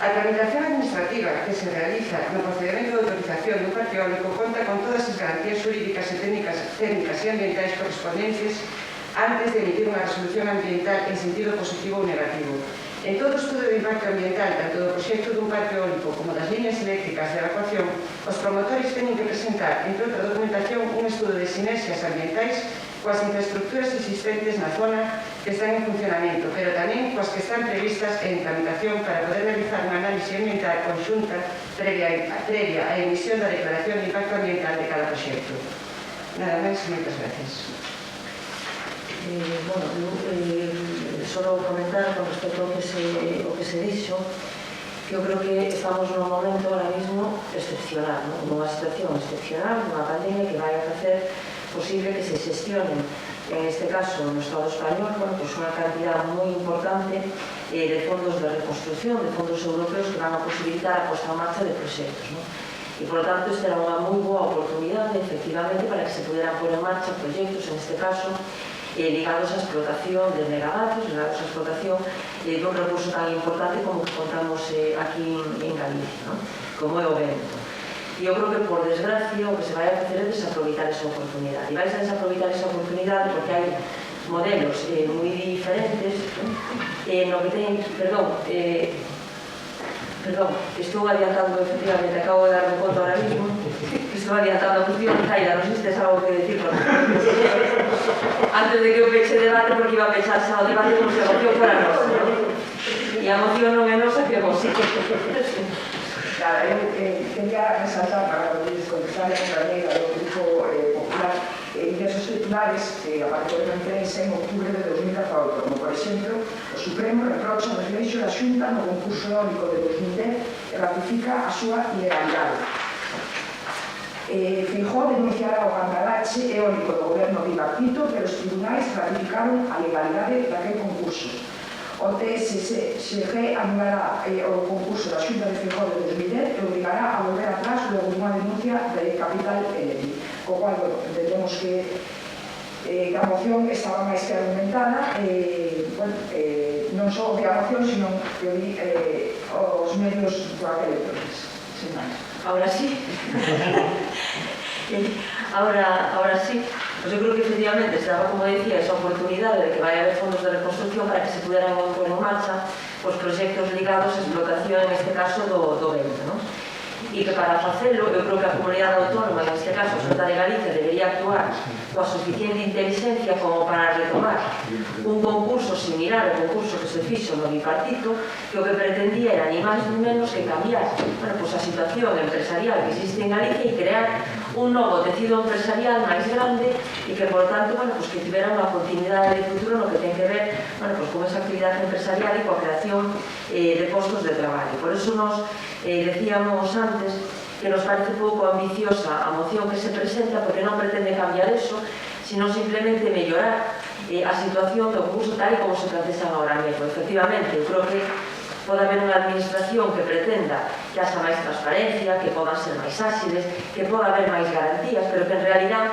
A tramitación administrativa que se realiza no procedimento de autorización do parque eólico conta con todas as garantías xurídicas e técnicas e ambientais correspondentes antes de emitir unha resolución ambiental en sentido positivo ou negativo. En todo o estudo de impacto ambiental, tanto do proxecto dun parque eólico como das líneas eléctricas de evacuación, os promotores teñen que presentar, entre outra documentación, un estudo de sinerxias ambientais coas infraestructuras existentes na zona que están en funcionamento, pero tamén coas que están previstas en tramitación para poder realizar unha análise ambiental conxunta previa a emisión da declaración de impacto ambiental de cada proxecto. Nada máis, moitas gracias. Solo comentar con respecto ao que se dixo, que eu creo que estamos nun momento ahora mismo excepcional, nunha situación excepcional, nunha pandemia que vai a facer posible que se xestionen, en este caso no Estado español, pues unha cantidad moi importante de fondos de reconstrucción, de fondos europeos que van a posibilitar a posta en marcha de proxectos, e por lo tanto esta era unha moi boa oportunidade efectivamente para que se pudieran pôr en marcha proxectos, en este caso ligados á explotación de megavatios, ligados á explotación dun recurso tan importante como que contamos aquí en Galicia, como é o vento. E eu creo que, por desgracia, o que se vai a facer é desaproveitar esa oportunidade. E vais a desaproveitar esa oportunidade porque hai modelos moi diferentes no que teñen... Perdón, estou adiantando, efectivamente, acabo de darme conta ahora mismo, estou adiantando a cuestión, Zaira, non sei se tes algo que decir antes de que eu peche debate, porque iba a pecharse ao debate como se a moción fora nosa, e a moción non é nosa, que vos. Claro, eu quería resaltar para poder contestar a maneira do Grupo Popular diversos titulares que apareceron en prensa en outubro de 2018, como por exemplo, o Supremo reprocha o desleixo da Xunta no concurso eólico de 2010 e ratifica a súa ilegalidade. Feijóo denunciará o gandalache eólico do goberno bipartito, pero os tribunais ratificaron a legalidade daquel concurso. O TSG anulará o concurso da Xunta de Feijóo de 2010 e obrigará a volver atrás logo dunha denuncia de Capital Energy, co cual entendemos que a moción estaba máis que argumentada, non só de a moción, sino que os medios do aquel electrónicos. Sin máis. Ahora sí. Ahora sí. Pues yo creo que efectivamente se daba, como decía, esa oportunidade de que vai haber fondos de reconstrucción para que se pudieran poner en marcha os proxectos ligados a explotación, en este caso, do vento, ¿no? E que para facelo, eu creo que a comunidade autónoma, en este caso a Xunta de Galicia, debería actuar coa suficiente inteligencia como para retomar un concurso similar ao concurso que se fixo no bipartito, que o que pretendía era ni máis ni menos que cambiar a situación empresarial que existe en Galicia e crear un novo tecido empresarial máis grande e que, por tanto, que tivera unha continuidade de futuro no que ten que ver con esa actividade empresarial e coa creación de postos de traballo. Por eso nos decíamos antes que nos parece pouco ambiciosa a moción que se presenta, porque non pretende cambiar eso, sino simplemente mellorar a situación do concurso tal e como se procesan ahora mesmo. Efectivamente, eu creo que pode haber unha administración que pretenda que haxa máis transparencia, que podan ser máis áxiles, que poda haber máis garantías, pero que en realidad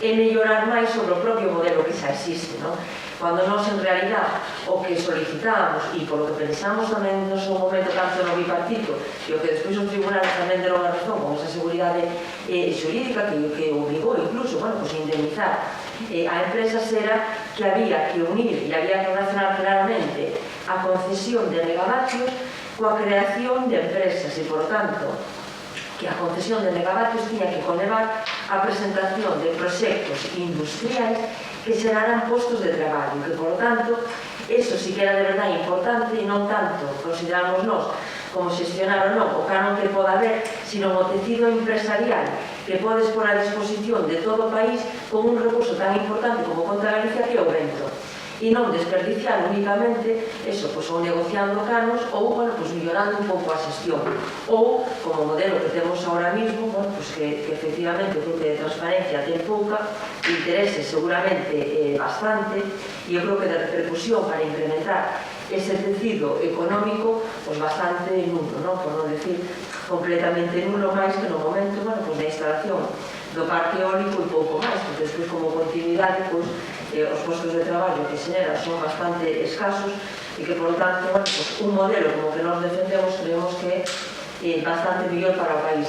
é mellorar máis sobre o propio modelo que xa existe, non? Cando nós, en realidad, o que solicitamos e polo que pensamos tamén no seu momento tanto no bipartito e o que despois os tribunales tamén deron a razón con esa seguridade personalidade xurídica que obligou incluso, bueno, pues indemnizar a empresa era que había que unir e había que relacionar claramente a concesión de megavatios coa creación de empresas e, por tanto, que a concesión de megavatios tiña que conlevar a presentación de proxectos industriais que xeraran postos de traballo, que, por tanto, eso sí que era de verdade importante e non tanto consideramos nós como xestionar ou non o canon que poda haber, sino o tecido empresarial que podes pôr a disposición de todo o país con un recurso tan importante como conta Galicia que é o vento, e non desperdiciar únicamente eso, pois, ou negociando canos ou, bueno, pois, millorando un pouco a xestión, ou como o modelo que temos ahora mismo, bueno, pois, que efectivamente o grupo de transparencia ten pouca, interese seguramente bastante, e eu creo que de repercusión para incrementar ese tecido económico, pois, bastante nulo, non? Por non decir completamente nulo, máis que no momento, bueno, pois, da instalación do parque eólico e pouco máis, porque despois como continuidade, pois, os postos de traballo que xenera son bastante escasos e que, por tanto, bueno, pues, un modelo como que nos defendemos creemos que é bastante mellor para o país.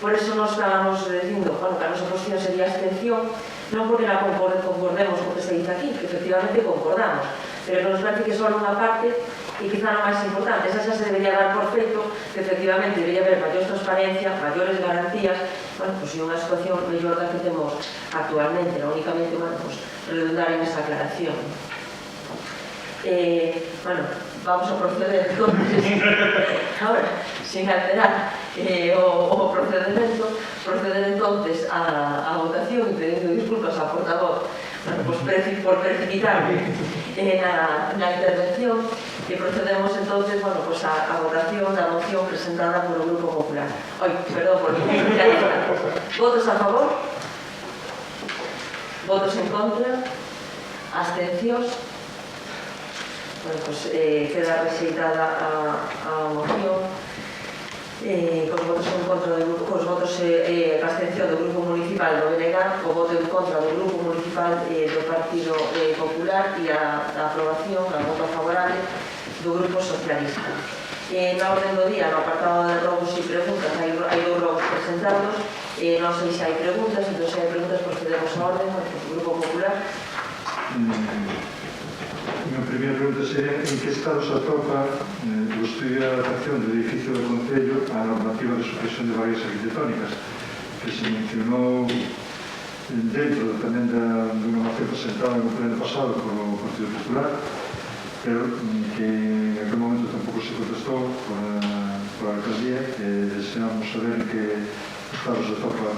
Por eso nos estábamos dicindo, bueno, que a nosa posición sería abstención, non porque la concordemos co que se dice aquí, que efectivamente concordamos, pero que nos parece que só unha parte e quizá non máis importante, esa xa se debería dar por feito, que efectivamente debería haber maior transparencia, maiores garantías, bueno, pues, e unha situación mellor da que temos actualmente, non únicamente, bueno, pues, redundar en esa aclaración. Bueno, vamos a proceder entonces, ahora, sin alterar o procedimento, proceder entonces a votación, y pedindo disculpas ao portavoz, bueno, pues, por precipitarme na intervención, e procedemos entonces, bueno, pues, a votación da moción presentada polo Grupo Popular. Perdón, por votos a favor, votos en contra, abstencións. Bueno, pues, queda rexeitada a moción cos votos en contra do grupo, cos votos a abstención do Grupo Municipal do BNG, o voto en contra do Grupo Municipal do Partido Popular e a aprobación, a voto favorable do Grupo Socialista. Na orden do día, no apartado de robos e preguntas, hai 2 robos presentados, non sei se hai preguntas, entón se hai preguntas procedemos a orden, o Grupo Popular. A primeira pregunta sería en que estado se atopa o estudio de adaptación do edificio do Concello á normativa de supresión de barreiras arquitectónicas, que se mencionou dentro tamén dunha moción presentada no pleno pasado polo Partido Popular, pero que en aquel momento tampouco se contestou por a alcaldía, e deseamos saber en que estado se atopa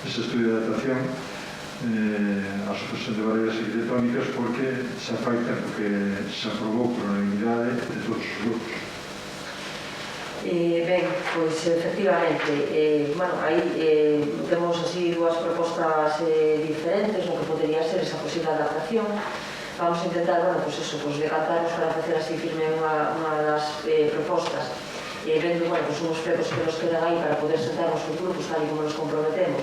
ese estudio de adaptación a supresión de barreiras arquitectónicas, porque xa fai tempo que se aprobou por unanimidade de todos os grupos. Ben, pois efectivamente, bueno, aí temos así 2 propostas diferentes no que podería ser esa posible adaptación. Vamos a intentar, bueno, pues eso, pues decantarnos para facer así firme unha das propostas, vendo, bueno, pues unhos plegos que nos quedan aí para poder sentarnos con grupos tal e como nos comprometemos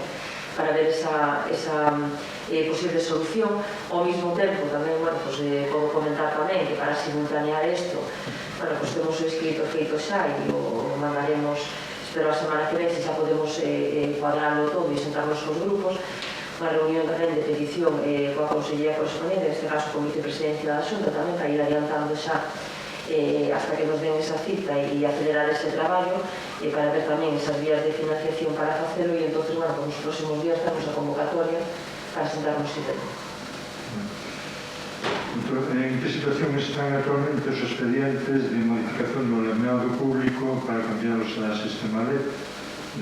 para ver esa posible solución. Ao mesmo tempo, tamén, bueno, pues, podo comentar tamén que para simultanear isto, bueno, pues temos o escrito feito xa e o mandaremos, espero a semana que ven, se xa podemos cuadrarlo todo e sentarnos cos grupos, unha reunión tamén de petición coa Consellería correspondente, neste caso con vicepresidencia da Xunta tamén, para ir adiantando xa hasta que nos den esa cita e acelerar ese traballo, para ver tamén esas vías de financiación para facelo, e entonces, bueno, nos próximos días temos a convocatoria para sentarnos e ver. En que situación están actualmente os expedientes de modificación do lembrado público para cambiarlos a sistema LED?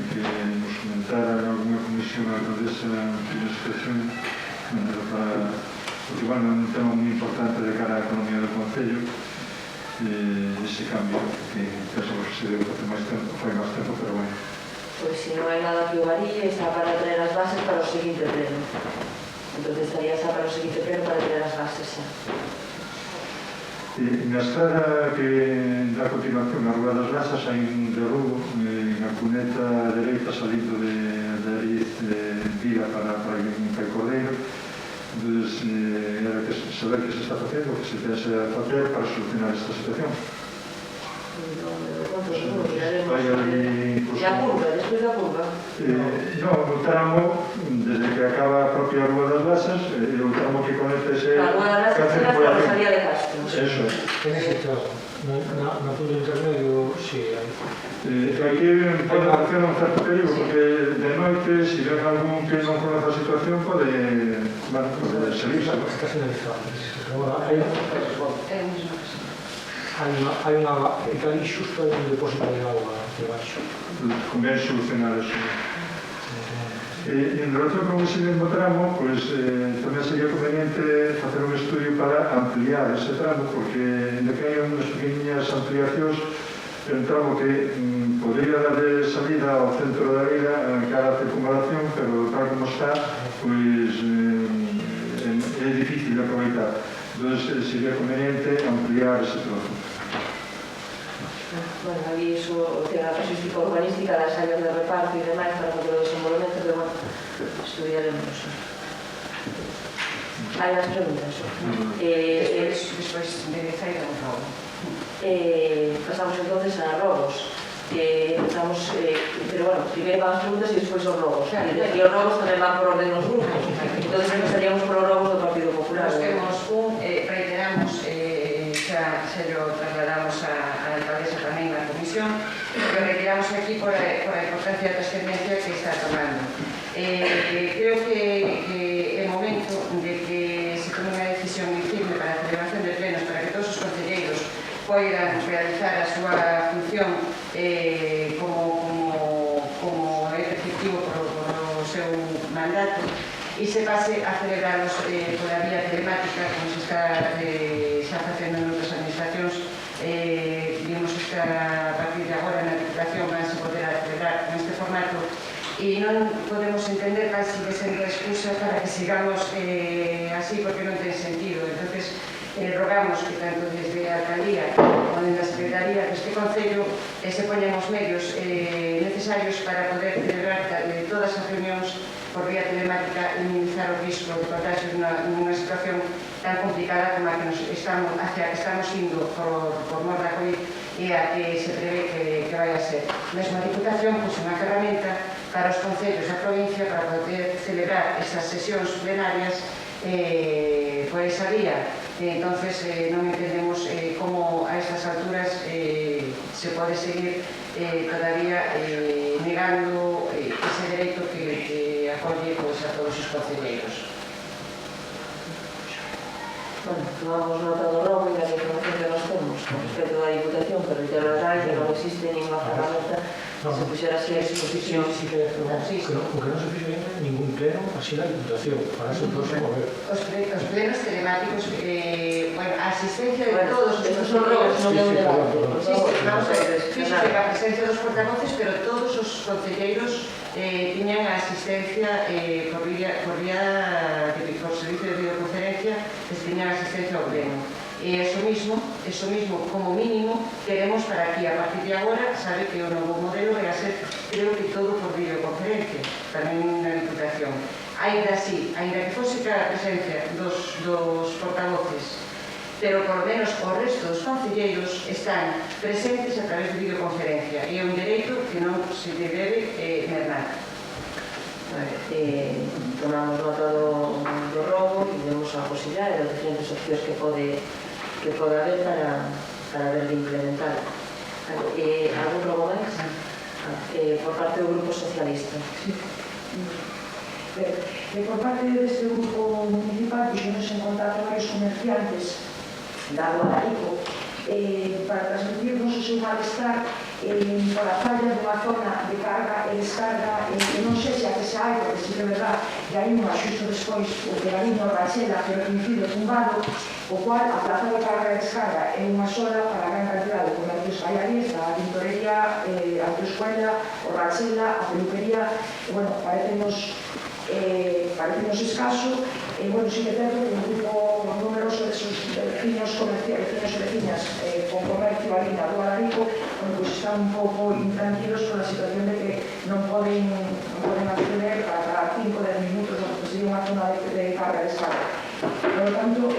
Que nos comentara en alguna comisión a alcaldesa de situación, porque, bueno, é un tema moi importante de cara á economía do Concello, ese cambio que pensamos que se debe facer máis tempo, fai máis tempo, pero bueno. Pois se non hai nada que o varíe, está para traer as bases para o seguinte pleno. Entón estaría xa para o seguinte pleno para traer as bases xa. Na estrada que dá a continuación a Rúa das Lasas hai un derrubo na cuneta dereita salindo de Ariz Vila para Cordeiro. Entón, era que saber que se está facendo, que se pensa facer para solucionar esta situación. Hai ali, pois, E a curva, despois da curva? No, o tramo, desde que acaba a propia Rúa das Lasas, o tramo que conecta ese... A Rúa das Lasas era a Rosalía de Castro. Eso. En ese tramo, no punto intermedio, sí, hai. Aquí pode hacer un certo perigo, porque de noite, se ven algún que non conoce a situación, pode salirse. Está finalizado, pero bueno, hai unha... Está ali xusto hai un depósito de agua debaixo. Convén solucionar eso. En relación con ese mesmo tramo, pues, tamén sería conveniente facer un estudio para ampliar ese tramo, porque ainda que hai unhas pequeñas ampliacións, é un tramo que podría dar de salida ao centro da vila en cara a circunvalación, pero tal como está, pues, é difícil de aproveitar. Entonces, sería conveniente ampliar ese trozo. Bueno, ali iso ten a casuística urbanística das áreas de reparto e demais para fazer o desenvolvemento, pero bueno, estudiaremos. Hai máis preguntas? Despois de Bezaira un robo. Pasamos entonces a robos. Empezamos, pero bueno, primeiro van as preguntas e despois os robos. E os robos tamén van por orden nos grupos. Entonces empezaríamos por os robos do Partido Popular. Nos temos reiteramos, xa lo trasladamos a alcaldesa tamén na comisión, pero retiramos aquí por a importancia da trascendencia que está tomando. Creo que é momento de que se tome unha decisión firme para a celebración de plenos, para que todos os concelleiros poidan realizar a súa función como é efectivo por o seu mandato e se pase a celebrarlos pola vía telemática, como se está xa facendo en outras administracións. Vimos que a partir de agora na Diputación van se poder celebrar con este formato e non podemos entender cal sigue sendo a excusa para que sigamos así, porque non ten sentido. Entonces, rogamos que tanto desde a alcaldía como desde a Secretaría deste Concello se poñan os medios necesarios para poder celebrar todas as reunións por vía telemática e minimizar o risco de contagio nunha situación tan complicada como a que estamos indo por mor da COVID e a que se prevé que vai a ser. Mesmo a Diputación puxe unha ferramenta para os concellos da provincia para poder celebrar esas sesións plenarias por esa vía. Entonces, non entendemos como a estas alturas se pode seguir todavía negando ese dereito que acolle a todos os concelleiros. Bueno, tomamos nota do robo e da información que nos temos respecto da Diputación, pero reiterar que non existe ninguna ferramenta que se puxera así a disposición. Sí, que non se fixo ningún pleno así na Diputación, para eso todos se mover. Os plenos telemáticos, bueno, a asistencia de todos Estos son robos, non é un debate. Sí, vamos a ver, fixo que a presencia dos portavoces, pero todos os concelleiros tiñan a asistencia por servicio de videoconferencia, tiñan asistencia ao pleno. E eso mismo, como mínimo, queremos para aquí, a partir de agora, sabe que o novo modelo vai a ser, creo que todo por videoconferencia, tamén na Diputación. Ainda así, ainda que fose a presencia dos portavoces, pero por lo menos o resto dos concelleiros están presentes a través de videoconferencia e é un dereito que non se debe mermar. Tomamos nota do robo e vemos a posibilidade das diferentes opcións que pode haber para ver de implementar. Algún robo máis? Por parte do Grupo Socialista. Por parte deste grupo municipal puxemos en contacto varios comerciantes da Guadarico para transmitirnos o seu malestar pola falla dunha zona de carga e descarga que non sei se a que se hai, porque si que é verdad que hai unha xusto despois o pegadinho a Rachela, pero coincido tumbado, o cual a plaza de carga e descarga é unha sola para a gran cantidad de comercios que hai ali, está a tintorería, a autoescuela, o Rachela, a peluquería, e bueno, parecenos escaso. Bueno, sí que é certo que un grupo numeroso de sus vecinos e vecinas con comercio ali na Rúa Larico, pues están un pouco intranquilos por a situación de que non poden acceder a cada 5 o 10 minutos que sería unha zona de carga e descarga. Por lo tanto,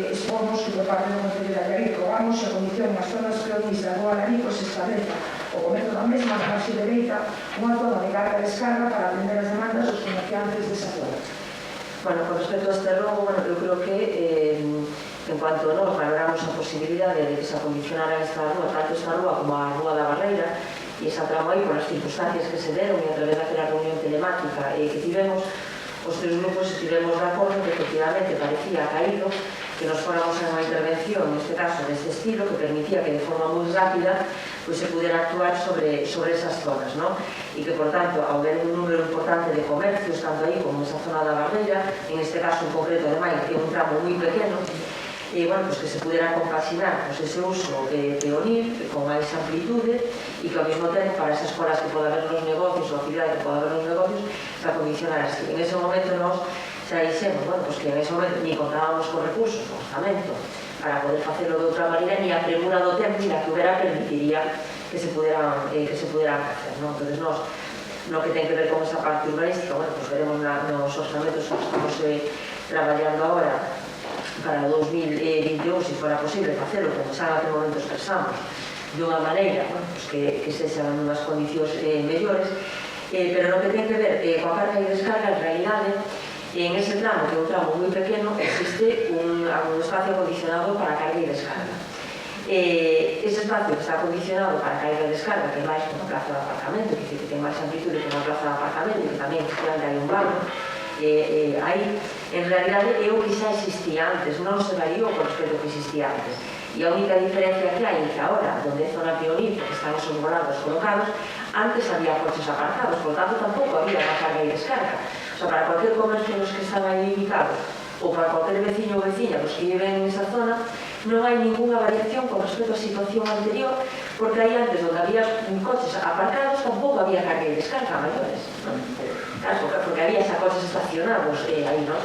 expomos que por parte do Concello de Allarico rogamos a condición nas zonas peonis da Rúa Larico se estableza o comercio da mesma na marxe dereita Carga, unha zona de carga e descarga para atender as demandas dos comerciantes desa zona. Bueno, con respecto a este robo, bueno, eu creo que en cuanto nos valoramos a posibilidade de que se acondicionara esta rúa, tanto esta rúa como a Rúa da Barreira, e esa tramo aí, por as circunstancias que se deron e a través daquela reunión telemática que tivemos, os tres grupos estivemos de acordo que efectivamente parecía caído que nos fóramos a unha intervención, neste caso, deste estilo, que permitía que de forma moi rápida pues, se pudiera actuar sobre esas zonas, ¿no? E que, por tanto, ao ver un número importante de comercios, tanto aí como esa zona da Barreira, en este caso en concreto, ademais, que é un tramo moi pequeno, e, bueno, pues que se pudiera compaxinar pues, ese uso peonil con máis amplitude e que ao mesmo tempo para esas colas que poda haber nos negocios ou actividade que poda haber nos negocios se acondicionara así. En ese momento nos xa dixemos, bueno, pues que en ese momento ni contábamos con recursos, con orzamento para poder facelo de outra maneira, ni a premura do tempo ni a que houbera permitiría que se puderan facer, ¿no? Entonces nos no que ten que ver con esa parte urbanística, bueno, pues veremos nos orzamentos que estamos traballando agora para 2021, se fora posible facelo, como xa naquele momento expresamos, de unha maneira, bueno, pues que se xan unhas condicións mellores, pero no que ten que ver coa carga e descarga, en realidade, en ese tramo, que é un tramo moi pequeno, existe un espacio acondicionado para carga e descarga. Ese espacio que está acondicionado para carga e descarga, que é máis que unha plaza de aparcamento, que ten máis amplitude que unha plaza de aparcamento, que tamén hai un baño, aí, en realidade, é o que xa existía antes, non se variou con respecto ao que existía antes. E a única diferencia que hai é que agora, onde é zona peonil, porque están esos volados colocados, antes había coches aparcados, por tanto, tampouco había a carga e descarga. O sea, para cualquier comercio dos que están aí ubicados, ou para cualquier veciño ou veciña dos que viven en esa zona, non hai ninguna variación con respecto á situación anterior, porque aí antes, onde había coches aparcados, tampouco había carga e descarga maiores, non? Claro, porque había xa coches estacionados aí, non?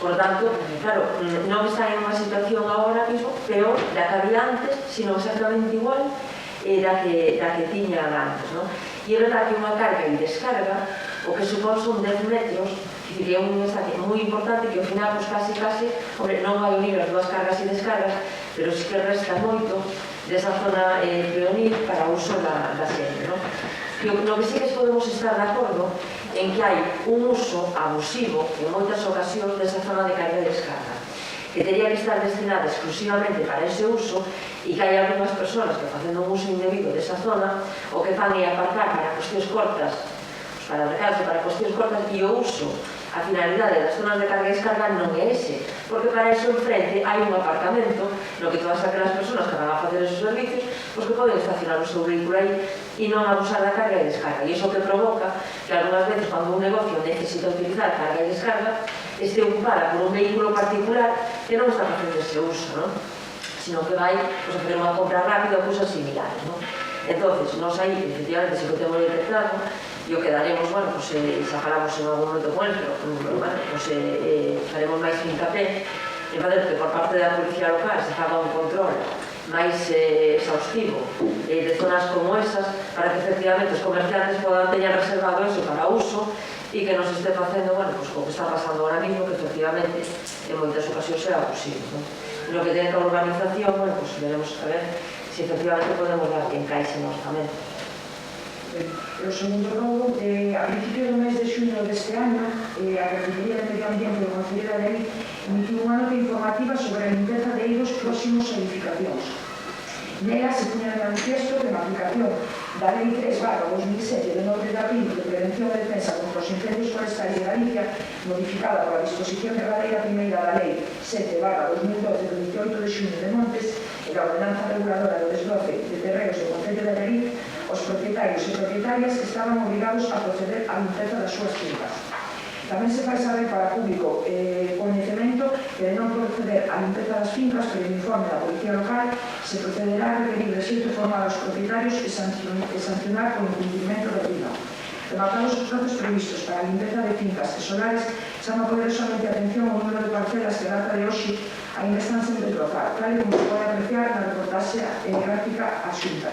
Por tanto, claro, non está en unha situación agora mesmo peor da que había antes, sino exactamente igual da que tiña antes, non? E é verdad que unha carga e descarga, o que supón son 10 metros, que é un mensaje moi importante que ao final, pues, casi, hombre, non vai unir as dúas cargas e descargas, pero sí que resta moito desa zona peonil para o uso da xente, non? No que sí que podemos estar de acordo en que hai un uso abusivo en moitas ocasións desa zona de carga e descarga, que teria que estar destinada exclusivamente para ese uso e que hai algunhas persoas que facendo un uso indebido desa zona o que fan é aparcar para cuestións cortas, para recargas para cuestións cortas e o uso, a finalidade das zonas de carga e descarga non é ese, porque para eso enfrente hai un aparcamento no que todas aquelas persoas que van a facer esos servicios pues que poden estacionar o seu vehículo aí e non abusar da carga e descarga, e iso que provoca que algunhas veces cando un negocio necesita utilizar carga e descarga este ocupada por un vehículo particular que non está facendo ese uso, non? Sino que vai pues, a fazer unha compra rápida ou cousas similares, non? Entonces, nos aí, efectivamente, se que temos detectado, e o que daremos, bueno, pues, xa falamos en algún momento con él, pero bueno, pues, faremos máis hincapié en fazer que por parte da Policía Local se faga un control máis exhaustivo de zonas como esas, para que efectivamente os comerciantes podan teñar reservado eso para uso e que nos este facendo, bueno, pues, o que está pasando ahora mismo, que efectivamente en moitas ocasións é abusivo, ¿no? No que ten que a urbanización, bueno, pues veremos a ver se efectivamente podemos dar que encaixe no orzamento. O segundo robo, a principio do mes de xuño deste ano, a Consellería de Medio Ambiente do Concello de Allariz emitiu unha nota informativa sobre a limpeza de eidos próximos a edificacións. Nela se puña de manifiesto que na aplicación da Lei 3/2007 de 9 de abril de Prevención e Defensa contra os Incendios Forestales de Galicia, modificada pola disposición derradeira primeira da Lei 7/2012 de 28 de xuño de Montes e da Ordenanza Reguladora do Desbroce de Terreos do Concello de Allariz, os propietarios e propietarias estaban obrigados a proceder á limpeza das súas fincas. Tamén se fai saber para o público coñecemento que de non proceder á limpeza das fincas polo informe da Policía Local se procederá a requerir rexeito formal aos propietarios e sancionar por incumprimento do pleno. Rematados os prazos previstos para a limpeza de fincas e solares, chama poderosamente a atención o número de parcelas que a data de hoxe ainda están sen desbrozar, tal como se pode apreciar na reportaxe gráfica adxunta.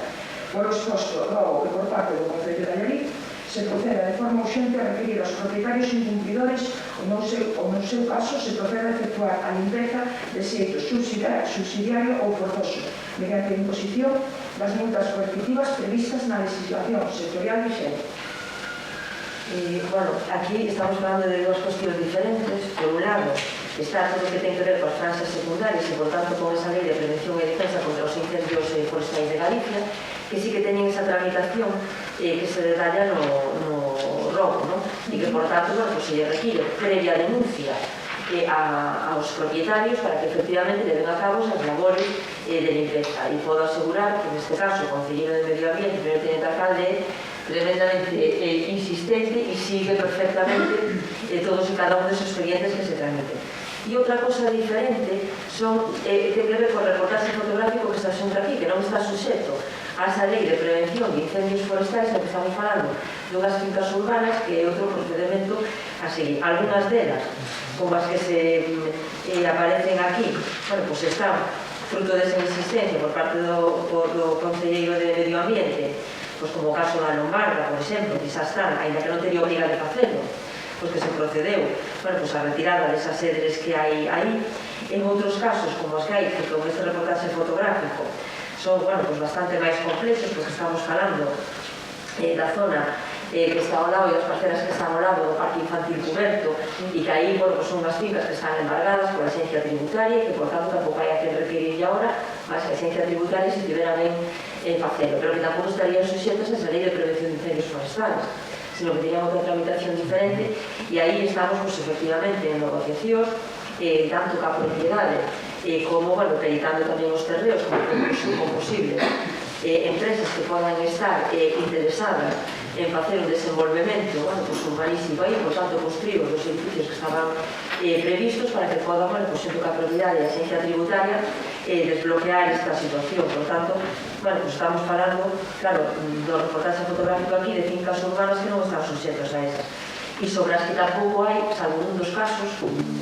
Por exposto, rogo que por parte do Concello de Allariz se proceda de forma urxente a requerir aos propietarios incumplidores ou no seu caso se proceda a efectuar a limpeza de xeito subsidiario ou forzoso mediante a imposición das multas coercitivas previstas na legislación sectorial vigente. Bueno, aquí estamos falando de dúas cuestións diferentes. Por un lado, está todo o que ten que ver coas franxas secundarias e, por tanto, con esa lei de prevención e defensa contra os incendios forestais de Galicia, que sí que teñen esa tramitación que se detalla no ROC, ¿no? E que, por tanto, bueno, pues, se lle require previa denuncia aos propietarios para que efectivamente lleven a cabo esas labores de limpeza. E podo asegurar que, neste caso, o Concelleiro de Medio Ambiente, o primeiro tenente alcalde, tremendamente insistente e sigue perfectamente todos e cada un desos expedientes que se tramiten. E outra cosa diferente ten que ver co reportaxe fotográfico que está xunto aquí, que non está suxeto a esa lei de prevención de incendios forestais que estamos falando dunhas fincas urbanas, que é outro procedimento a seguir. Algúnas delas, como as que se aparecen aquí, bueno, pues están fruto desa insistencia por parte do Concelleiro de Medio Ambiente, pues como o caso da Lombarda, por exemplo, que xa están, ainda que non teria obriga de facelo, pues que se procedeu, bueno, pues a retirada desas cedres que hai aí. En outros casos, como os que hai, que con este reportaxe fotográfico, son, bueno, pues bastante máis complexos, porque estamos falando da zona que está ao lado e as parcelas que están ao lado do Parque Infantil Cuberto, e que aí, bueno, pues son unhas fincas que están embargadas pola Axencia Tributaria e que, por tanto, tampouco hai a que requerir ahora, mas que a Axencia Tributaria se tivera ben facelo, pero que tampouco estarían suxetas a esa lei de prevención de incendios forestales, sino que tenían outra tramitación diferente, e aí estamos, pues, efectivamente, en negociación, tanto ca propiedade como, bueno, acreditando tamén os terreos como posibles empresas que podan estar interesadas en facer un desenvolvemento, bueno, pues, urbanístico aí, por tanto, construir os edificios que estaban previstos para que podan, bueno, pues, xunto ca propiedade e a Axencia Tributaria desbloquear esta situación. Por tanto, bueno, pues estamos falando, claro, do reportaxe fotográfico aquí de fincas urbanas que non están suxetos a esas, e sobre as que tampouco hai, salvo un dos casos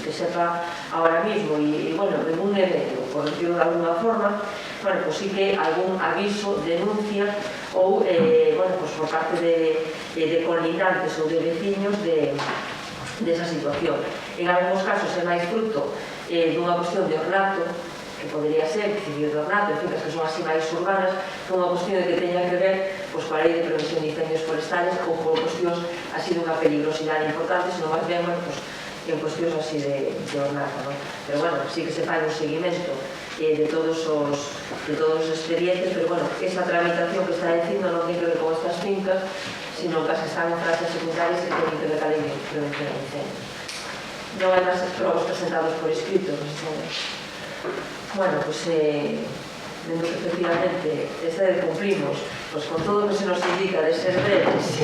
que sepa ahora mismo, e bueno, en un evento, por decirlo de alguna forma, bueno, pues sí que algún aviso, denuncia ou, bueno, pues por parte de colindantes ou de veciños desa situación. En algúns casos é máis fruto dunha cuestión de ornato, que podría ser decidir de ornato, en fincas que son así máis urbanas, dunha cuestión que teña que ver pues, coa lei de prevención de incendios forestales ou por cuestións así dunha peligrosidade importante, senón máis ben, bueno, pues, en cuestións así de ornato, ¿no? Pero bueno, sí que se fai un seguimento de todos os expedientes, pero bueno, esa tramitación que está dicindo non ten que ver con estas fincas, sino que as que están en franxas secundarias que teñen que ver ca lei de prevención de incendios. Non hai máis probos presentados por escrito, bueno, pues vendo que efectivamente cumplimos pues, con todo o que se nos indica de ser breves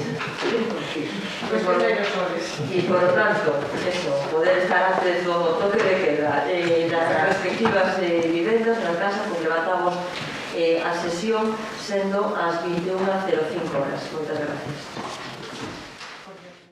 e por lo tanto eso, poder estar antes do toque de queda das respectivas vivendas na casa, pues levantamos a sesión sendo as 21:05 horas. Moitas gracias.